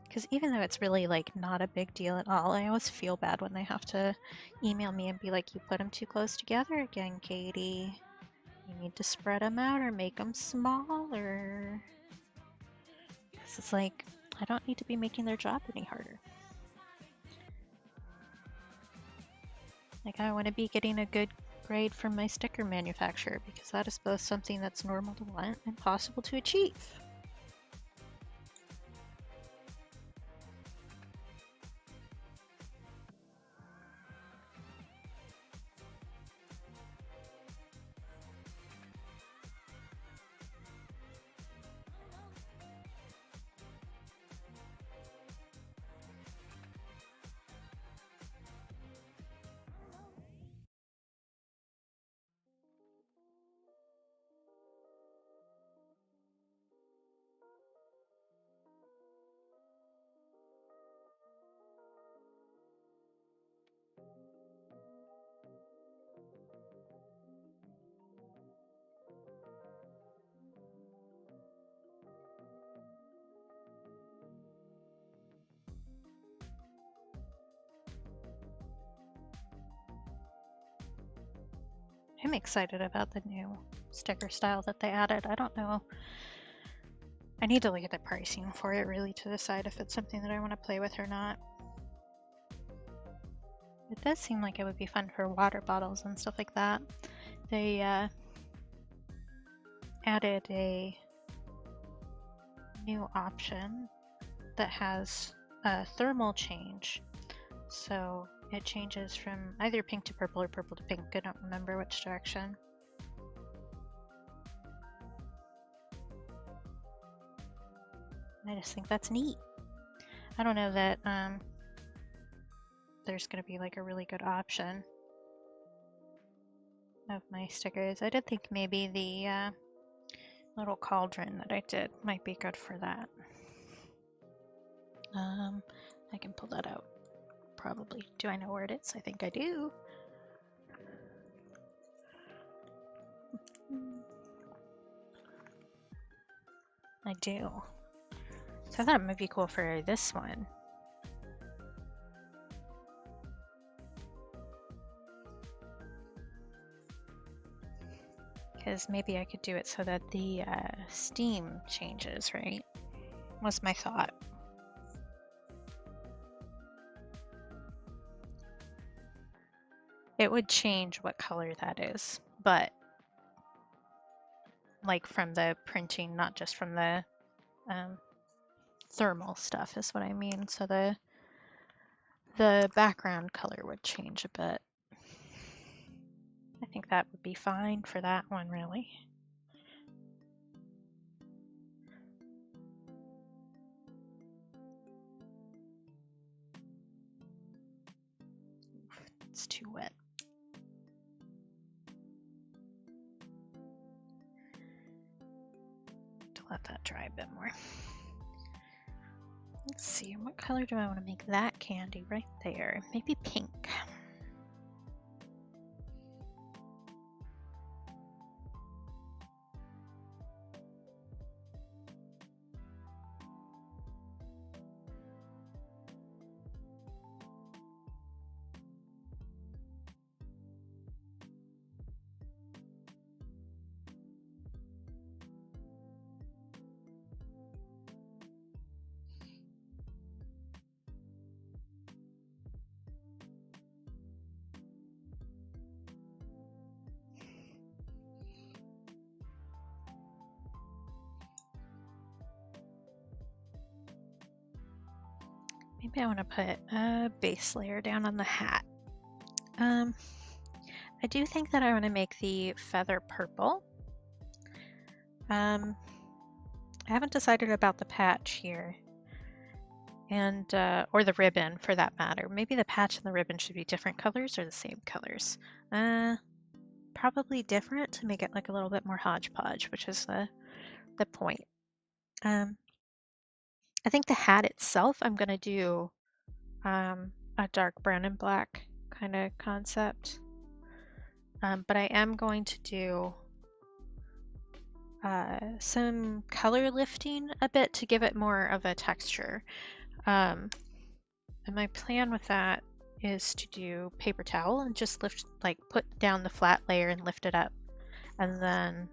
Because even though it's really like not a big deal at all, I always feel bad when they have to email me and be like, you put them too close together again, Katie. You need to spread them out or make them smaller. Because it's like, I don't need to be making their job any harder. Like, I want to be getting a good grade from my sticker manufacturer because that is both something that's normal to want and possible to achieve. I'm excited about the new sticker style that they added. I don't know. I need to look at the pricing for it really to decide if it's something that I want to play with or not. It does seem like it would be fun for water bottles and stuff like that. They added a new option that has a thermal change. So it changes from either pink to purple or purple to pink. I don't remember which direction. I just think that's neat. I don't know that there's going to be like a really good option of my stickers. I did think maybe the little cauldron that I did might be good for that. I can pull that out probably. Do I know where it is? I think I do. I do. So I thought it might be cool for this one. Because maybe I could do it so that the steam changes, right? Was my thought. It would change what color that is, but like from the printing, not just from the thermal stuff is what I mean. So the background color would change a bit. I think that would be fine for that one, really. It's too wet. To let that dry a bit more. Let's see, what color do I want to make that candy right there? Maybe pink. Maybe I want to put a base layer down on the hat. I do think that I want to make the feather purple. I haven't decided about the patch here, and or the ribbon for that matter. Maybe the patch and the ribbon should be different colors or the same colors. Probably different to make it like a little bit more hodgepodge, which is the point. I think the hat itself, I'm gonna do a dark brown and black kind of concept. But I am going to do some color lifting a bit to give it more of a texture. And my plan with that is to do paper towel and just lift, like put down the flat layer and lift it up. And then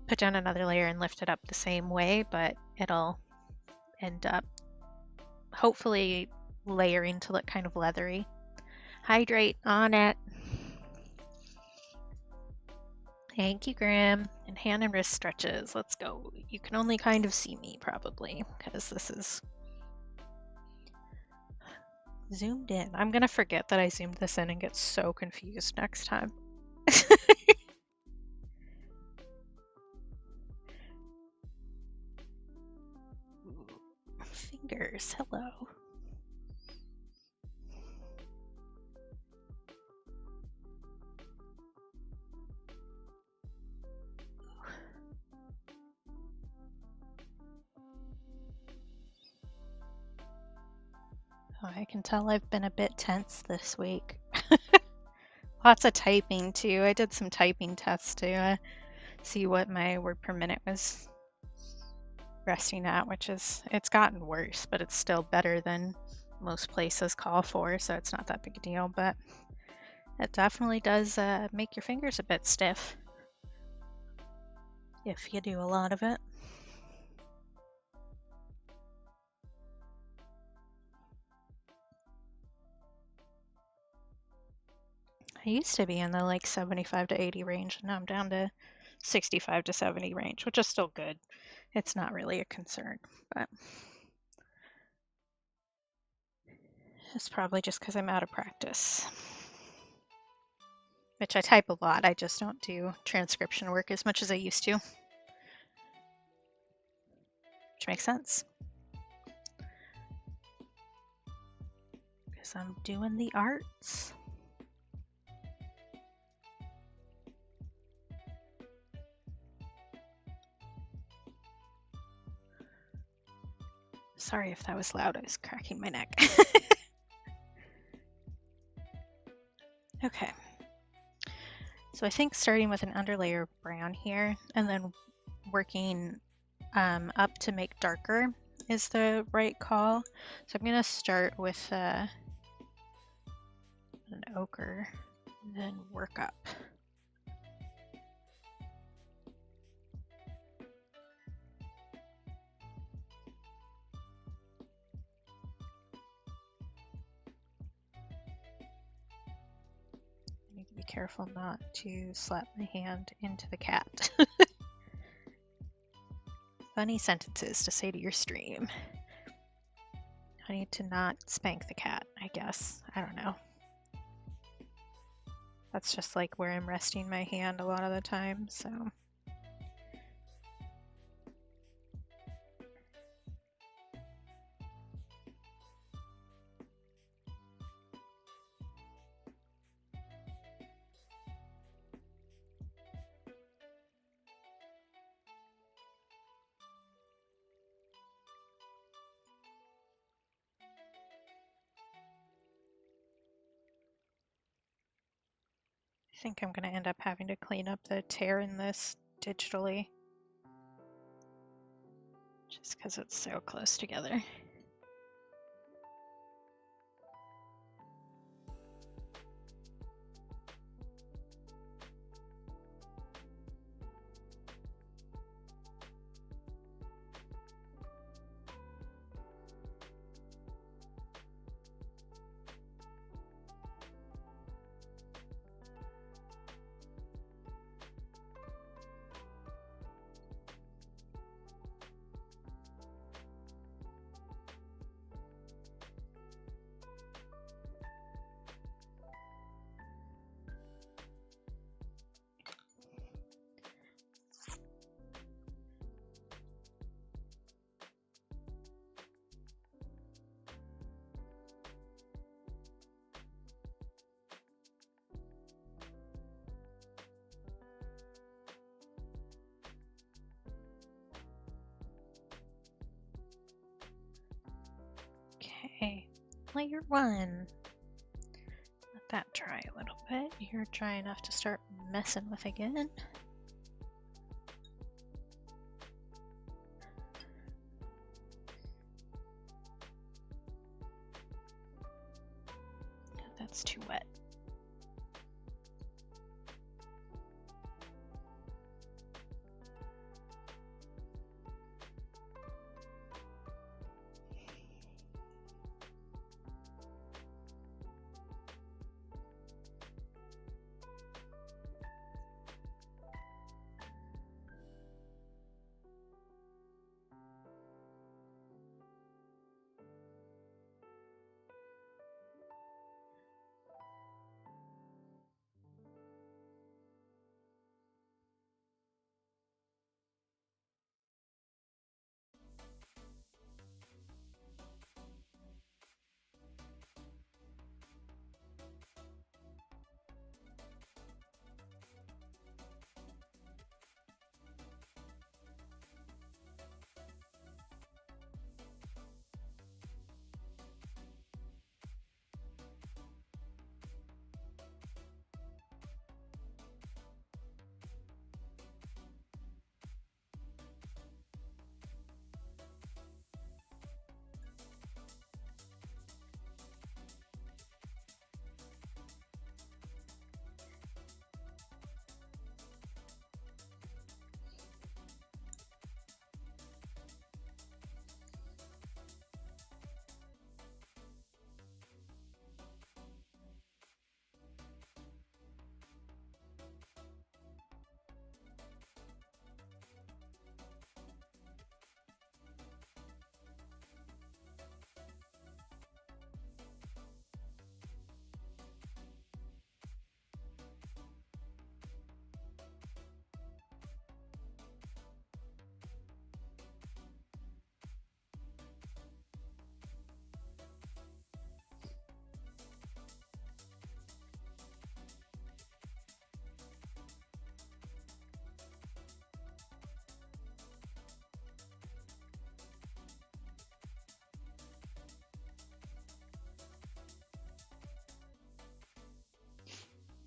put down another layer and lift it up the same way, but it'll end up hopefully layering to look kind of leathery. Hydrate on it. Thank you, Graham. And hand and wrist stretches. Let's go. You can only kind of see me probably because this is zoomed in. I'm gonna forget that I zoomed this in and get so confused next time. Fingers, hello. Oh, I can tell I've been a bit tense this week. Lots of typing too. I did some typing tests to see what my word per minute was resting at, which is, it's gotten worse, but it's still better than most places call for, so it's not that big a deal, but it definitely does make your fingers a bit stiff if you do a lot of it. I used to be in the like 75 to 80 range, and now I'm down to 65 to 70 range, which is still good. It's not really a concern, but it's probably just because I'm out of practice. Which I type a lot, I just don't do transcription work as much as I used to. Which makes sense. Because I'm doing the arts. Sorry if that was loud, I was cracking my neck. Okay. So I think starting with an underlayer of brown here and then working up to make darker is the right call. So I'm going to start with an ochre and then work up. I need to be careful not to slap my hand into the cat. Funny sentences to say to your stream. I need to not spank the cat, I guess. I don't know. That's just like where I'm resting my hand a lot of the time, so. I think I'm going to end up having to clean up the tear in this digitally, just because it's so close together. Okay, layer 1. Let that dry a little bit. You're dry enough to start messing with again. That's too wet.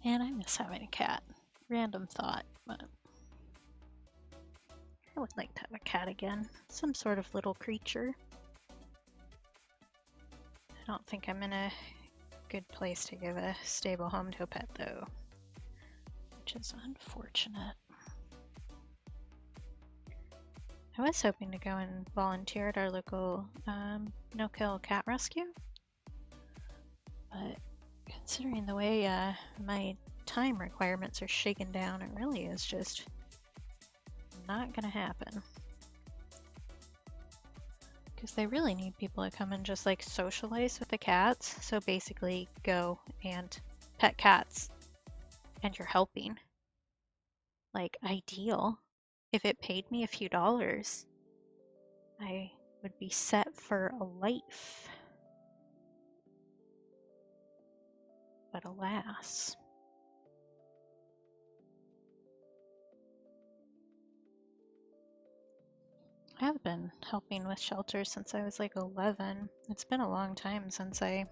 Man, I miss having a cat. Random thought, but I would like to have a cat again. Some sort of little creature. I don't think I'm in a good place to give a stable home to a pet though, which is unfortunate. I was hoping to go and volunteer at our local no-kill cat rescue, but considering the way my time requirements are shaken down, it really is just not gonna happen. Because they really need people to come and just like socialize with the cats. So basically go and pet cats and you're helping. Like, ideal. If it paid me a few dollars, I would be set for a life. But alas. I have been helping with shelters since I was like 11. It's been a long time since I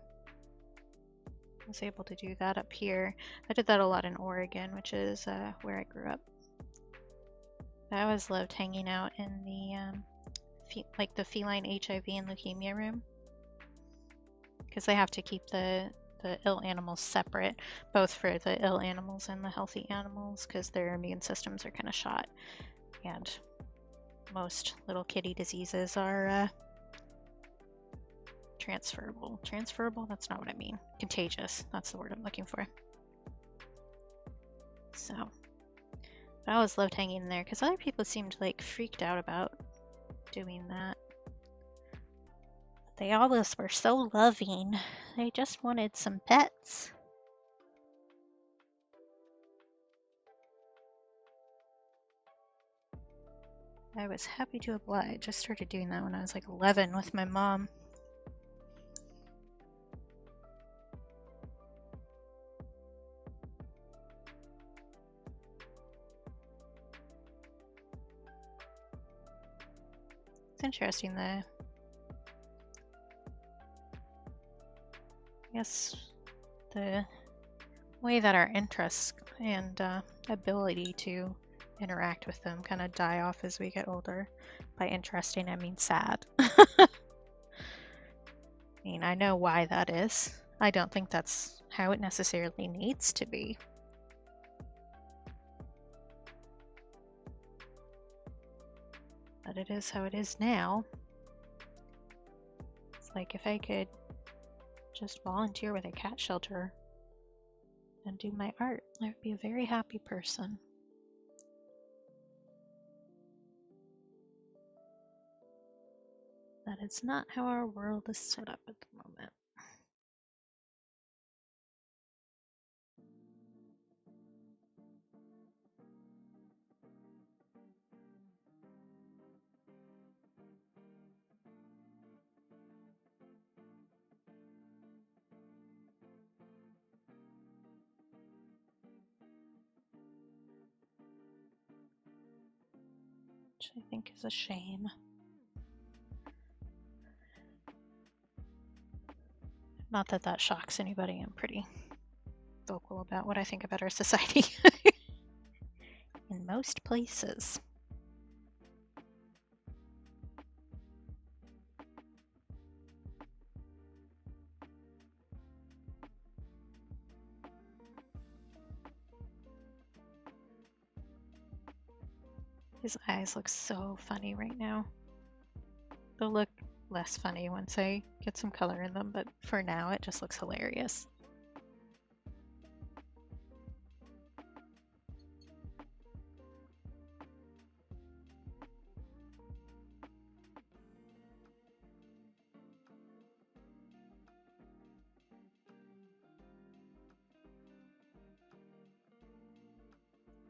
was able to do that up here. I did that a lot in Oregon, which is where I grew up. I always loved hanging out in the like the feline HIV and leukemia room, because they have to keep the ill animals separate, both for the ill animals and the healthy animals, because their immune systems are kind of shot, and most little kitty diseases are transferable. Transferable? That's not what I mean. Contagious. That's the word I'm looking for. So, I always loved hanging in there because other people seemed like freaked out about doing that. They always were so loving. They just wanted some pets. I was happy to oblige. I started doing that when I was like 11 with my mom. It's interesting, I guess the way that our interests and ability to interact with them kind of die off as we get older. By interesting, I mean sad. I mean, I know why that is. I don't think that's how it necessarily needs to be. But it is how it is now. It's like if I could just volunteer with a cat shelter and do my art, I would be a very happy person. That is not how our world is set up at the moment. Which I think is a shame. Not that that shocks anybody. I'm pretty vocal about what I think about our society in most places. His eyes look so funny right now. They'll look less funny once I get some color in them, but for now it just looks hilarious.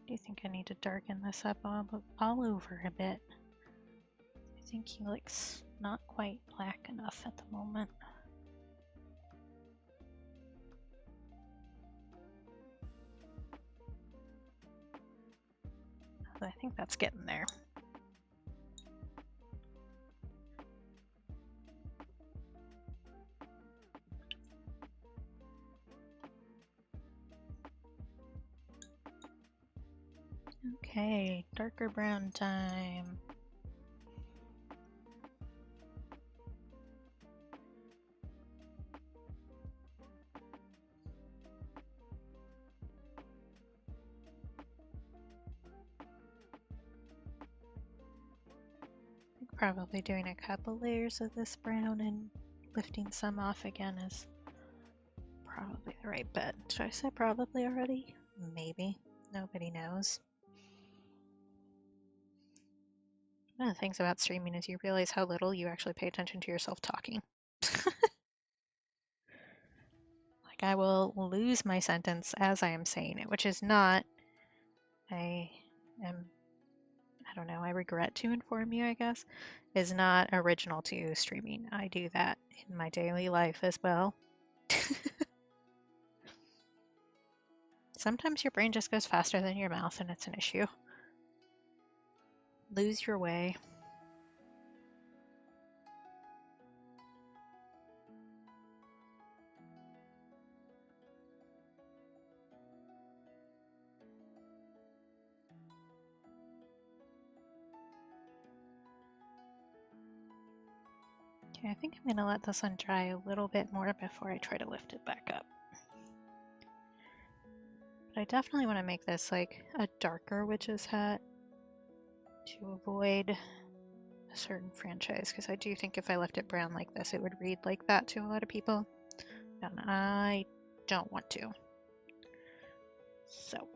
Do you think I need to darken this up all over a bit? I think he looks not quite black enough at the moment. I think that's getting there. Okay, darker brown time. I think probably doing a couple layers of this brown and lifting some off again is probably the right bet. Should I say probably already? Maybe. Nobody knows. One of the things about streaming is you realize how little you actually pay attention to yourself talking. Like, Like, I will lose my sentence as I am saying it, which is not, I don't know, I regret to inform you, I guess, is not original to streaming. I do that in my daily life as well. Sometimes your brain just goes faster than your mouth and it's an issue. Lose your way. Okay, I think I'm going to let this one dry a little bit more before I try to lift it back up. But I definitely want to make this like a darker witch's hat to avoid a certain franchise, because I do think if I left it brown like this, it would read like that to a lot of people, and I don't want to. So,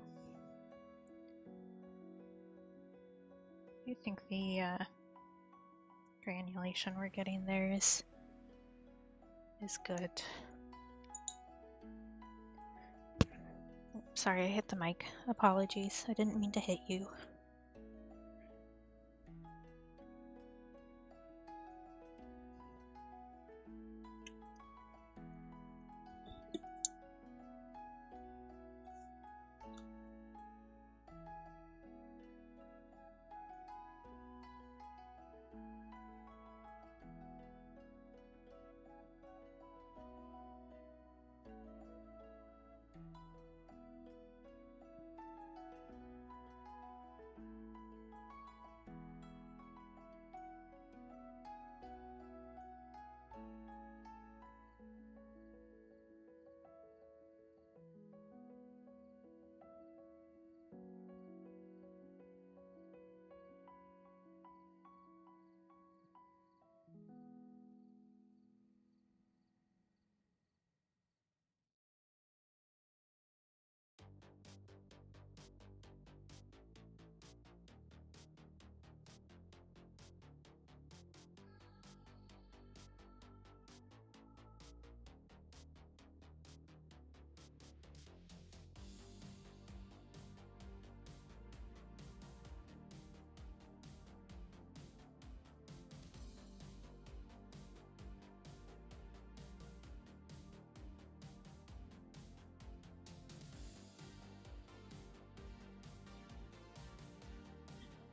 I think the granulation we're getting there is good. Oh, sorry, I hit the mic. Apologies. I didn't mean to hit you.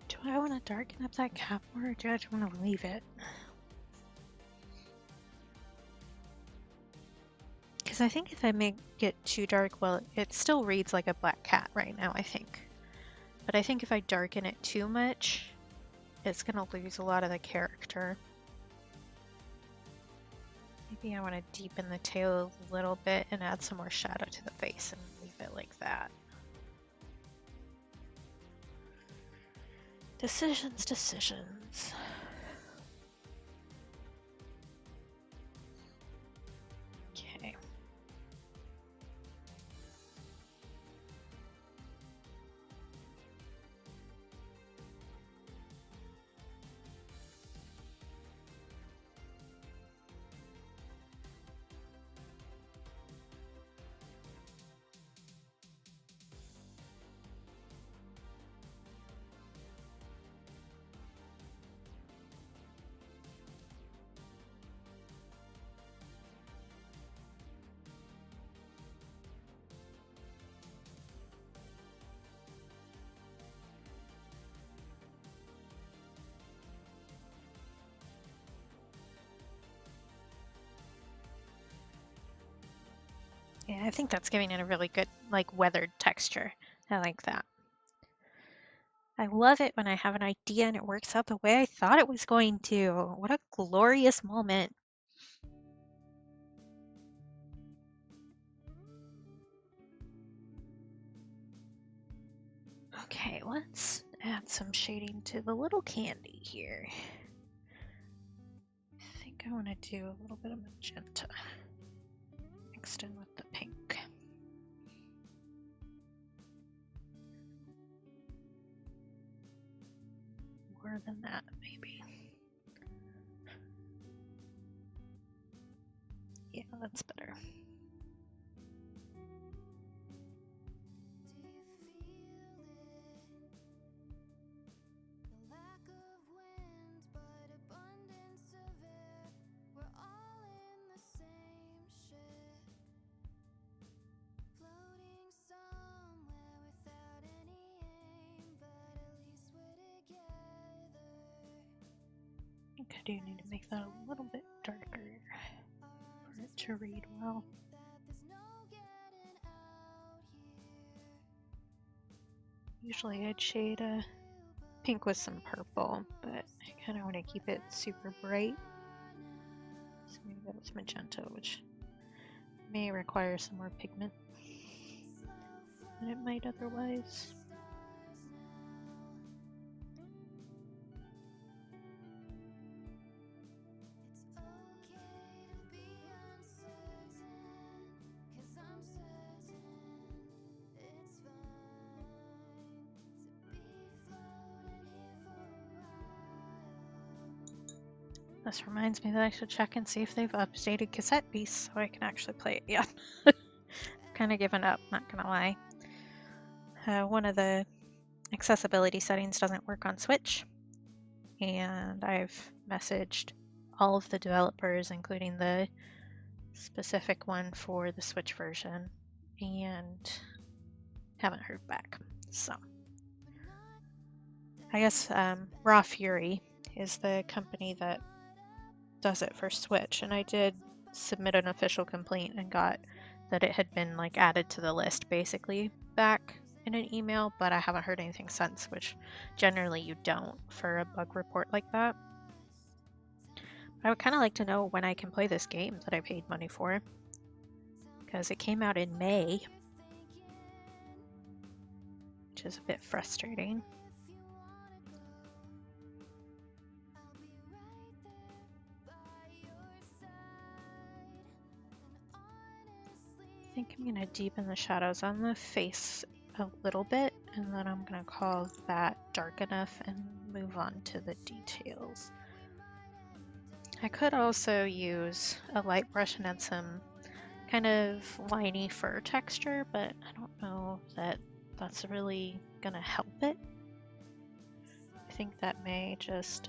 Do I want to darken up that cap more, or do I just want to leave it? Because I think if I make it too dark, well, it still reads like a black cat right now, I think. But I think if I darken it too much, it's going to lose a lot of the character. Maybe I want to deepen the tail a little bit and add some more shadow to the face and leave it like that. Decisions, decisions. Okay. Yeah, I think that's giving it a really good, like, weathered texture. I like that. I love it when I have an idea and it works out the way I thought it was going to. What a glorious moment. Okay, let's add some shading to the little candy here. I think I want to do a little bit of magenta mixed in with the pink. More than that, maybe. Yeah, that's better. think I do need to make that a little bit darker for it to read well. Usually I'd shade pink with some purple, but I kind of want to keep it super bright. So maybe go with magenta, which may require some more pigment than it might otherwise. This reminds me that I should check and see if they've updated Cassette Beast so I can actually play it. Yeah. Kind of given up, not gonna lie. One of the accessibility settings doesn't work on Switch, and I've messaged all of the developers, including the specific one for the Switch version, and haven't heard back. So I guess Raw Fury is the company that does it for Switch, and I did submit an official complaint and got that it had been like added to the list basically back in an email, but I haven't heard anything since, which generally you don't for a bug report like that. I would kind of like to know when I can play this game that I paid money for, because it came out in May, which is a bit frustrating. I think I'm going to deepen the shadows on the face a little bit, and then I'm going to call that dark enough and move on to the details. I could also use a light brush and add some kind of liney fur texture, but I don't know that that's really going to help it. I think that may just,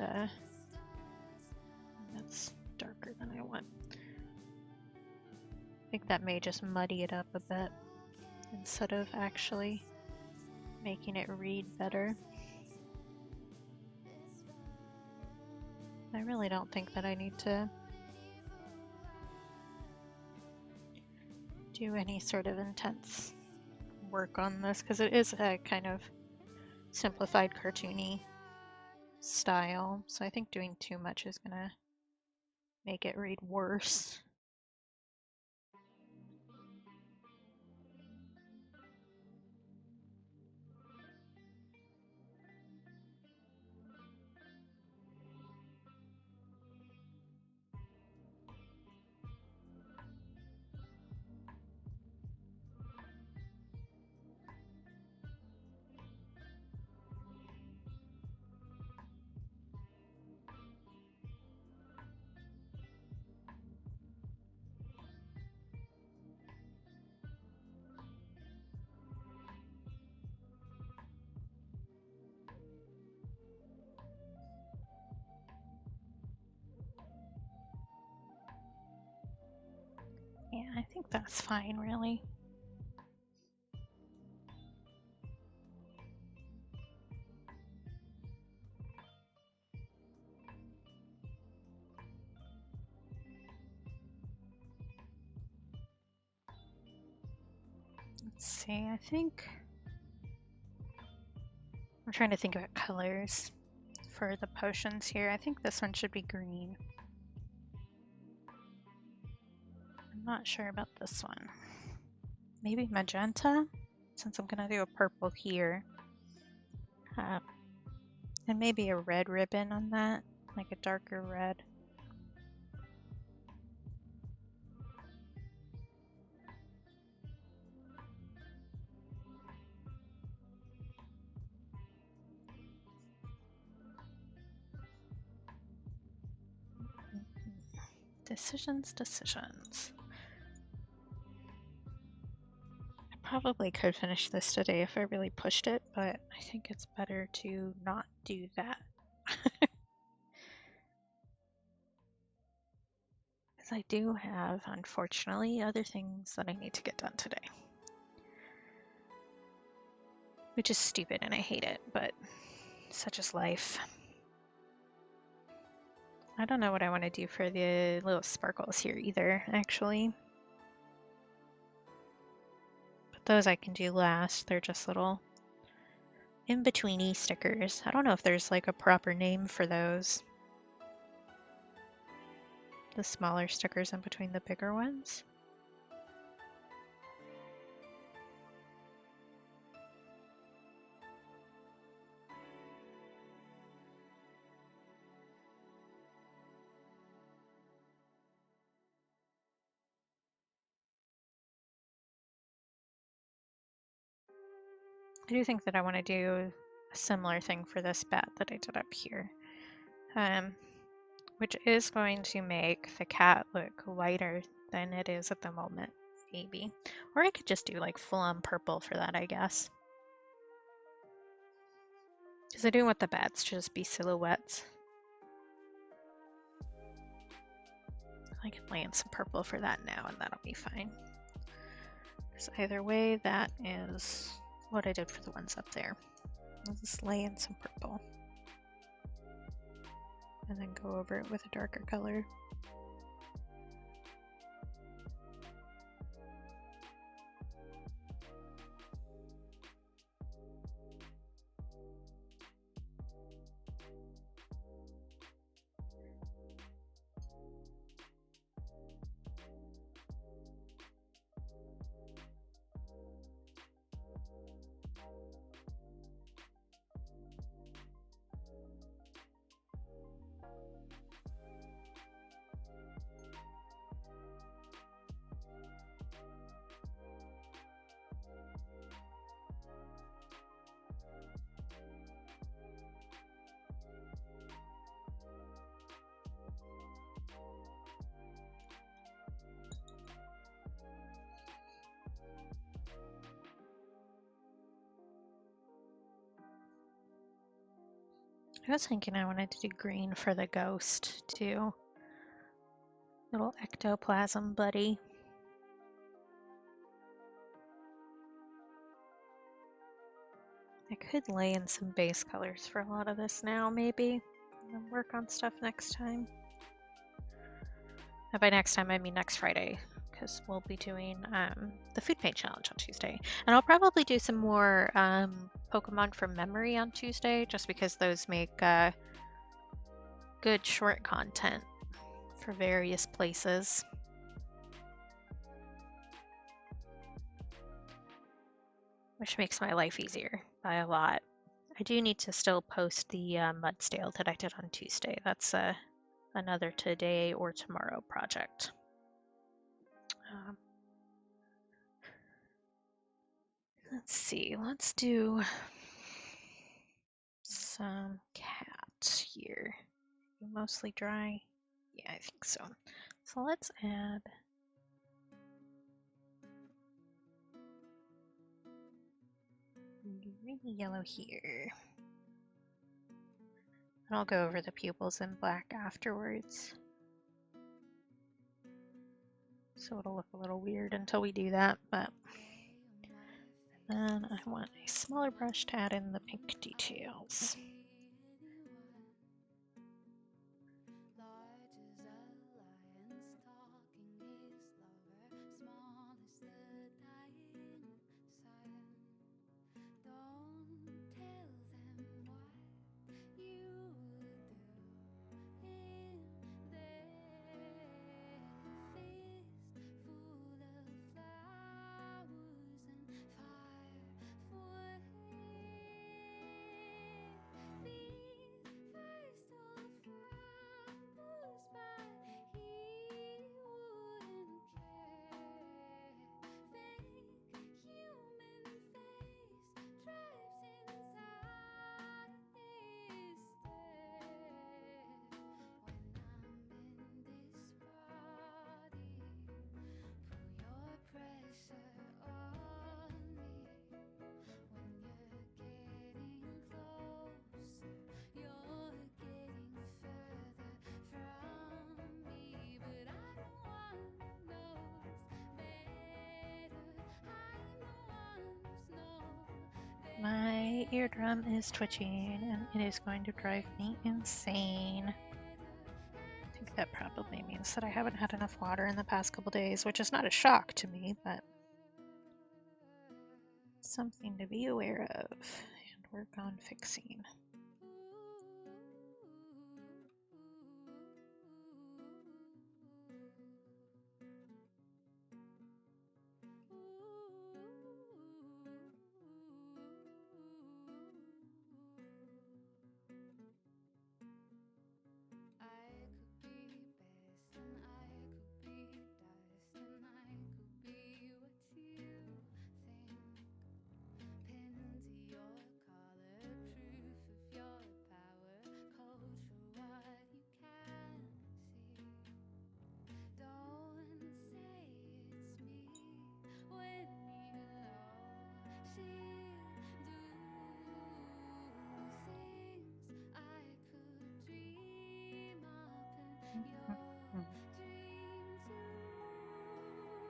that's darker than I want. I think that may just muddy it up a bit instead of actually making it read better. I really don't think that I need to do any sort of intense work on this, because it is a kind of simplified cartoony style, so I think doing too much is gonna make it read worse. Yeah, I think that's fine, really. Let's see, I think I'm trying to think about colors for the potions here. I think this one should be green. I'm not sure about this one. Maybe magenta, since I'm gonna do a purple here. And maybe a red ribbon on that, like a darker red. Decisions. I probably could finish this today if I really pushed it, but I think it's better to not do that. Because I do have, unfortunately, other things that I need to get done today. Which is stupid and I hate it, but such is life. I don't know what I want to do for the little sparkles here either, actually. But those I can do last. They're just little in-betweeny stickers. I don't know if there's like a proper name for those. The smaller stickers in between the bigger ones. I do think that I want to do a similar thing for this bat that I did up here, which is going to make the cat look lighter than it is at the moment, maybe. Or I could just do like full-on purple for that, I guess. Because I do want the bats to just be silhouettes. I can lay in some purple for that now, and that'll be fine. Because either way, that is what I did for the ones up there. I'll just lay in some purple. And then go over it with a darker color. I was thinking I wanted to do green for the ghost too. Little ectoplasm buddy. I could lay in some base colors for a lot of this now, maybe, and then work on stuff next time. And by next time, I mean next Friday, because we'll be doing the food paint challenge on Tuesday. And I'll probably do some more Pokemon from memory on Tuesday, just because those make good short content for various places. Which makes my life easier by a lot. I do need to still post the Mudstale that I did on Tuesday. That's another today or tomorrow project. Let's see, let's do some cat here. Mostly dry? Yeah, I think so. So let's add really yellow here. And I'll go over the pupils in black afterwards. So it'll look a little weird until we do that, but then I want a smaller brush to add in the pink details. My eardrum is twitching and it is going to drive me insane. That probably means that I haven't had enough water in the past couple days, which is not a shock to me, but something to be aware of and work on fixing.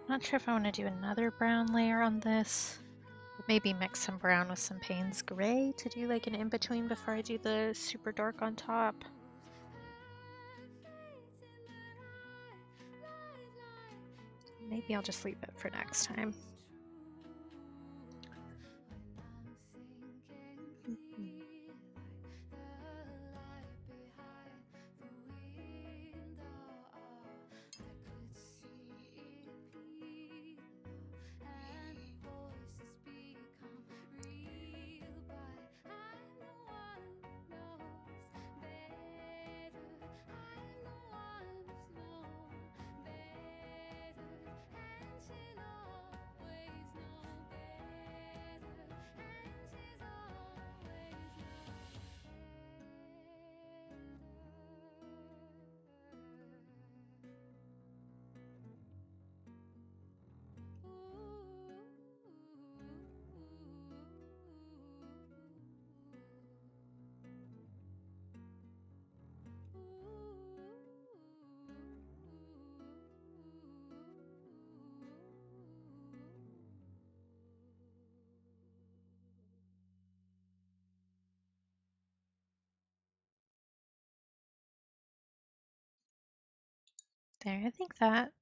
Not sure if I want to do another brown layer on this. Maybe mix some brown with some Payne's Gray to do like an in-between before I do the super dark on top. Maybe I'll just leave it for next time. There, I think that.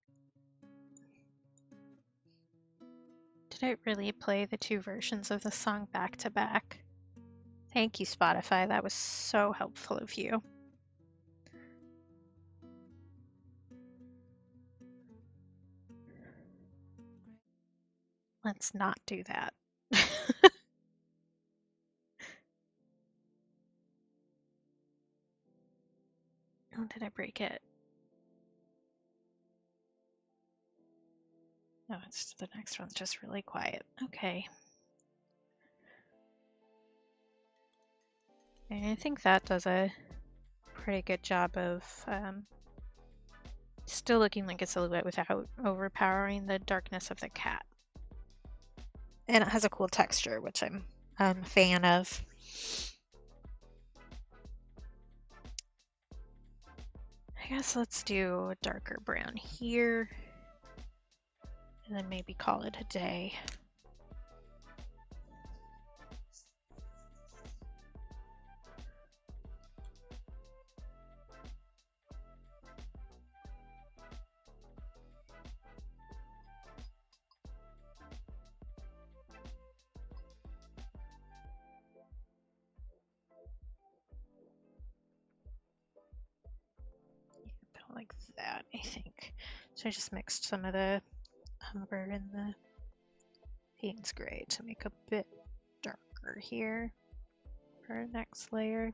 Did I really play the two versions of the song back to back? Thank you, Spotify. That was so helpful of you. Let's not do that. Oh, did I break it? No, it's the next one's just really quiet. Okay. And I think that does a pretty good job of still looking like a silhouette without overpowering the darkness of the cat. And it has a cool texture, which I'm a fan of. I guess let's do a darker brown here. And then maybe call it a day. Like that, I think. So I just mixed some of the umber and the Payne's Gray to make a bit darker here for our next layer.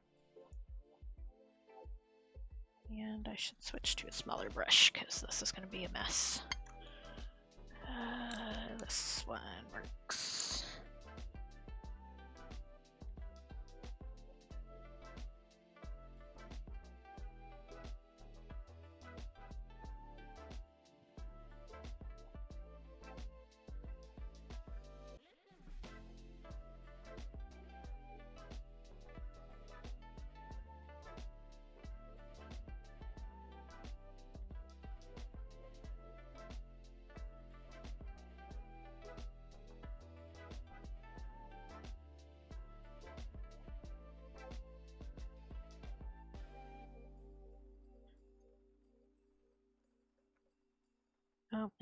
And I should switch to a smaller brush because this is going to be a mess. This one works.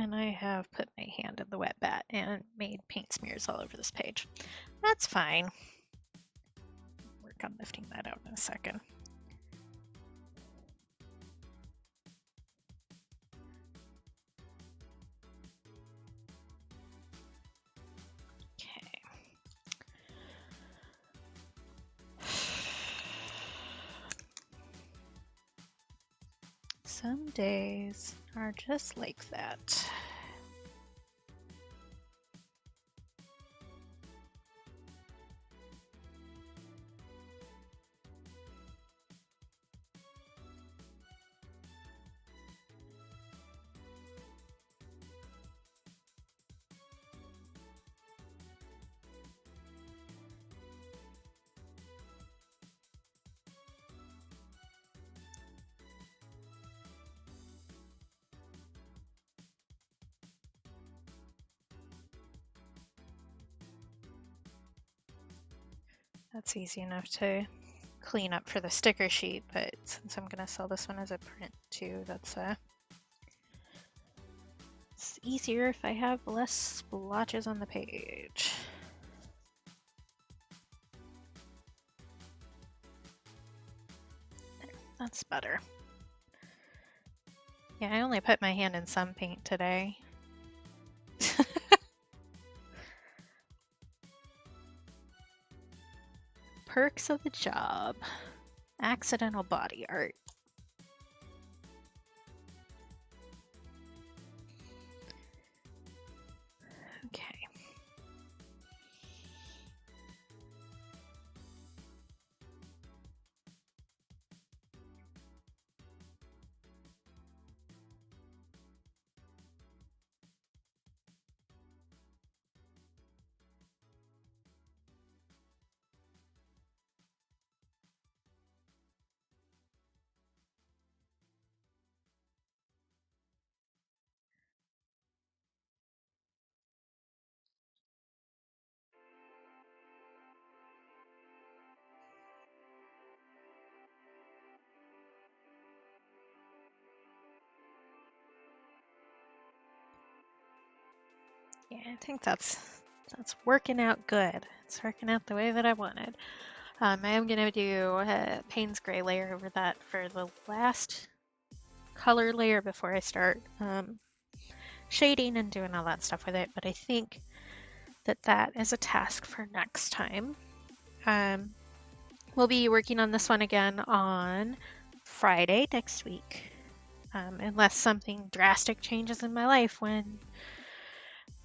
And I have put my hand in the wet bat and made paint smears all over this page. That's fine. Work on lifting that out in a second. Okay. Some days are just like that. That's easy enough to clean up for the sticker sheet, but since I'm gonna sell this one as a print too, that's it's easier if I have less splotches on the page. There, that's better. Yeah, I only put my hand in some paint today. Perks of the job. Accidental body art. Okay. Yeah, I think that's working out good. It's working out the way that I wanted. I am gonna do a Payne's Gray layer over that for the last color layer before I start shading and doing all that stuff with it. But I think that is a task for next time. We'll be working on this one again on Friday next week, unless something drastic changes in my life when,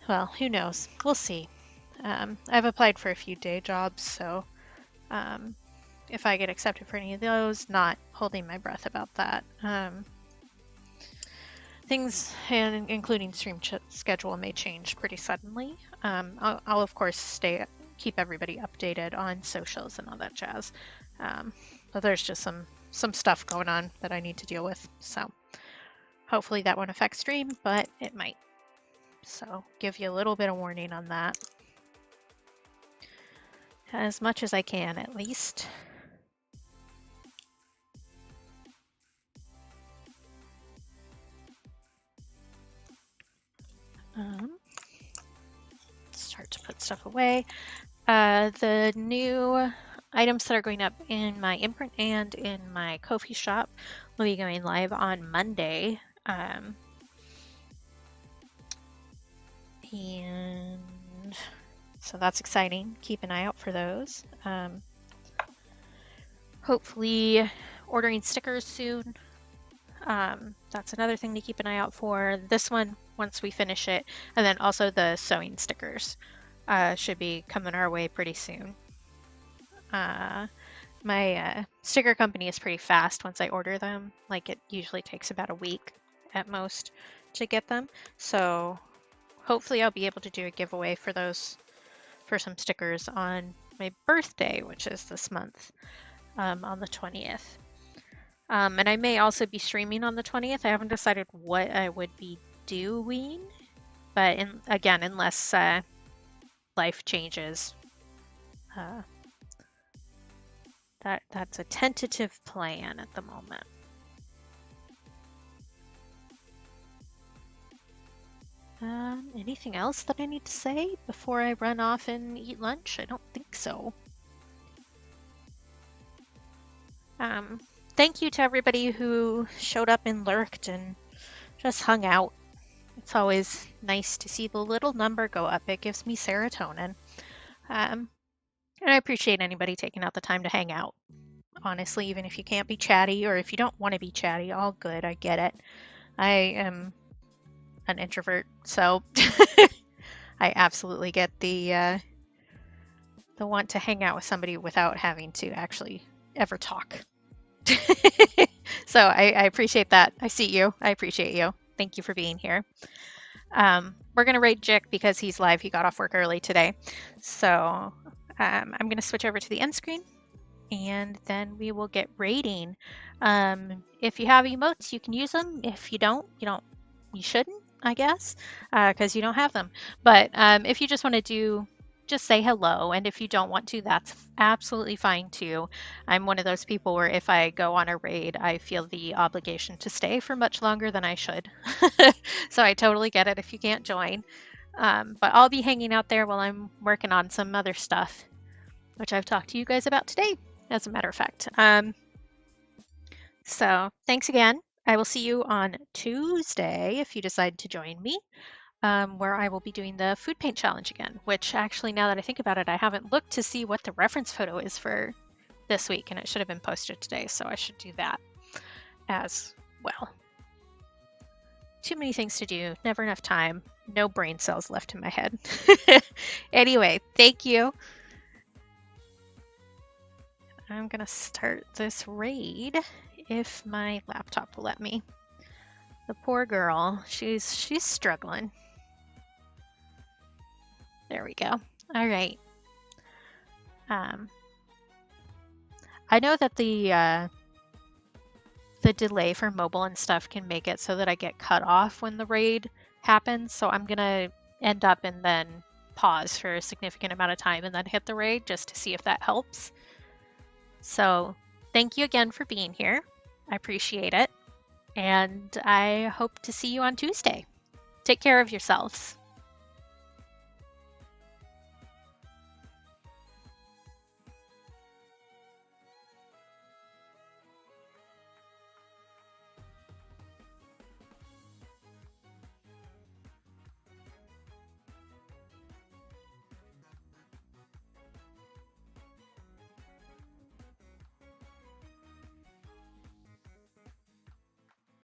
well, who knows? We'll see. I've applied for a few day jobs, so if I get accepted for any of those, not holding my breath about that. Things, and including stream schedule, may change pretty suddenly. I'll of course keep everybody updated on socials and all that jazz. But there's just some stuff going on that I need to deal with, so hopefully that won't affect stream, but it might. So give you a little bit of warning on that. As much as I can, at least. Start to put stuff away. The new items that are going up in my imprint and in my Ko-fi shop will be going live on Monday. And so that's exciting. Keep an eye out for those. Hopefully ordering stickers soon. That's another thing to keep an eye out for. This one, once we finish it, and then also the sewing stickers should be coming our way pretty soon. My sticker company is pretty fast once I order them. Like, it usually takes about a week at most to get them. So hopefully I'll be able to do a giveaway for those, for some stickers on my birthday, which is this month, on the 20th. And I may also be streaming on the 20th. I haven't decided what I would be doing, but again, unless life changes, that's a tentative plan at the moment. Anything else that I need to say before I run off and eat lunch? I don't think so. Thank you to everybody who showed up and lurked and just hung out. It's always nice to see the little number go up. It gives me serotonin. And I appreciate anybody taking out the time to hang out. Honestly, even if you can't be chatty or if you don't want to be chatty, all good. I get it. I am an introvert, so I absolutely get the want to hang out with somebody without having to actually ever talk. So I appreciate that. I see you. I appreciate you. Thank you for being here. We're going to raid Jick because he's live. He got off work early today. So I'm going to switch over to the end screen and then we will get raiding. If you have emotes, you can use them. If you don't, you shouldn't, I guess, because you don't have them. But if you just want to just say hello. And if you don't want to, that's absolutely fine too. I'm one of those people where if I go on a raid, I feel the obligation to stay for much longer than I should. So I totally get it if you can't join. But I'll be hanging out there while I'm working on some other stuff, which I've talked to you guys about today, as a matter of fact. So thanks again. I will see you on Tuesday if you decide to join me. Where I will be doing the food paint challenge again, which actually, now that I think about it, I haven't looked to see what the reference photo is for this week, and it should have been posted today, so I should do that as well. Too many things to do, never enough time, no brain cells left in my head. Anyway, thank you. I'm gonna start this raid if my laptop will let me. The poor girl, she's struggling. There we go. All right. I know that the delay for mobile and stuff can make it so that I get cut off when the raid happens. So I'm gonna end up and then pause for a significant amount of time and then hit the raid just to see if that helps. So thank you again for being here. I appreciate it. And I hope to see you on Tuesday. Take care of yourselves.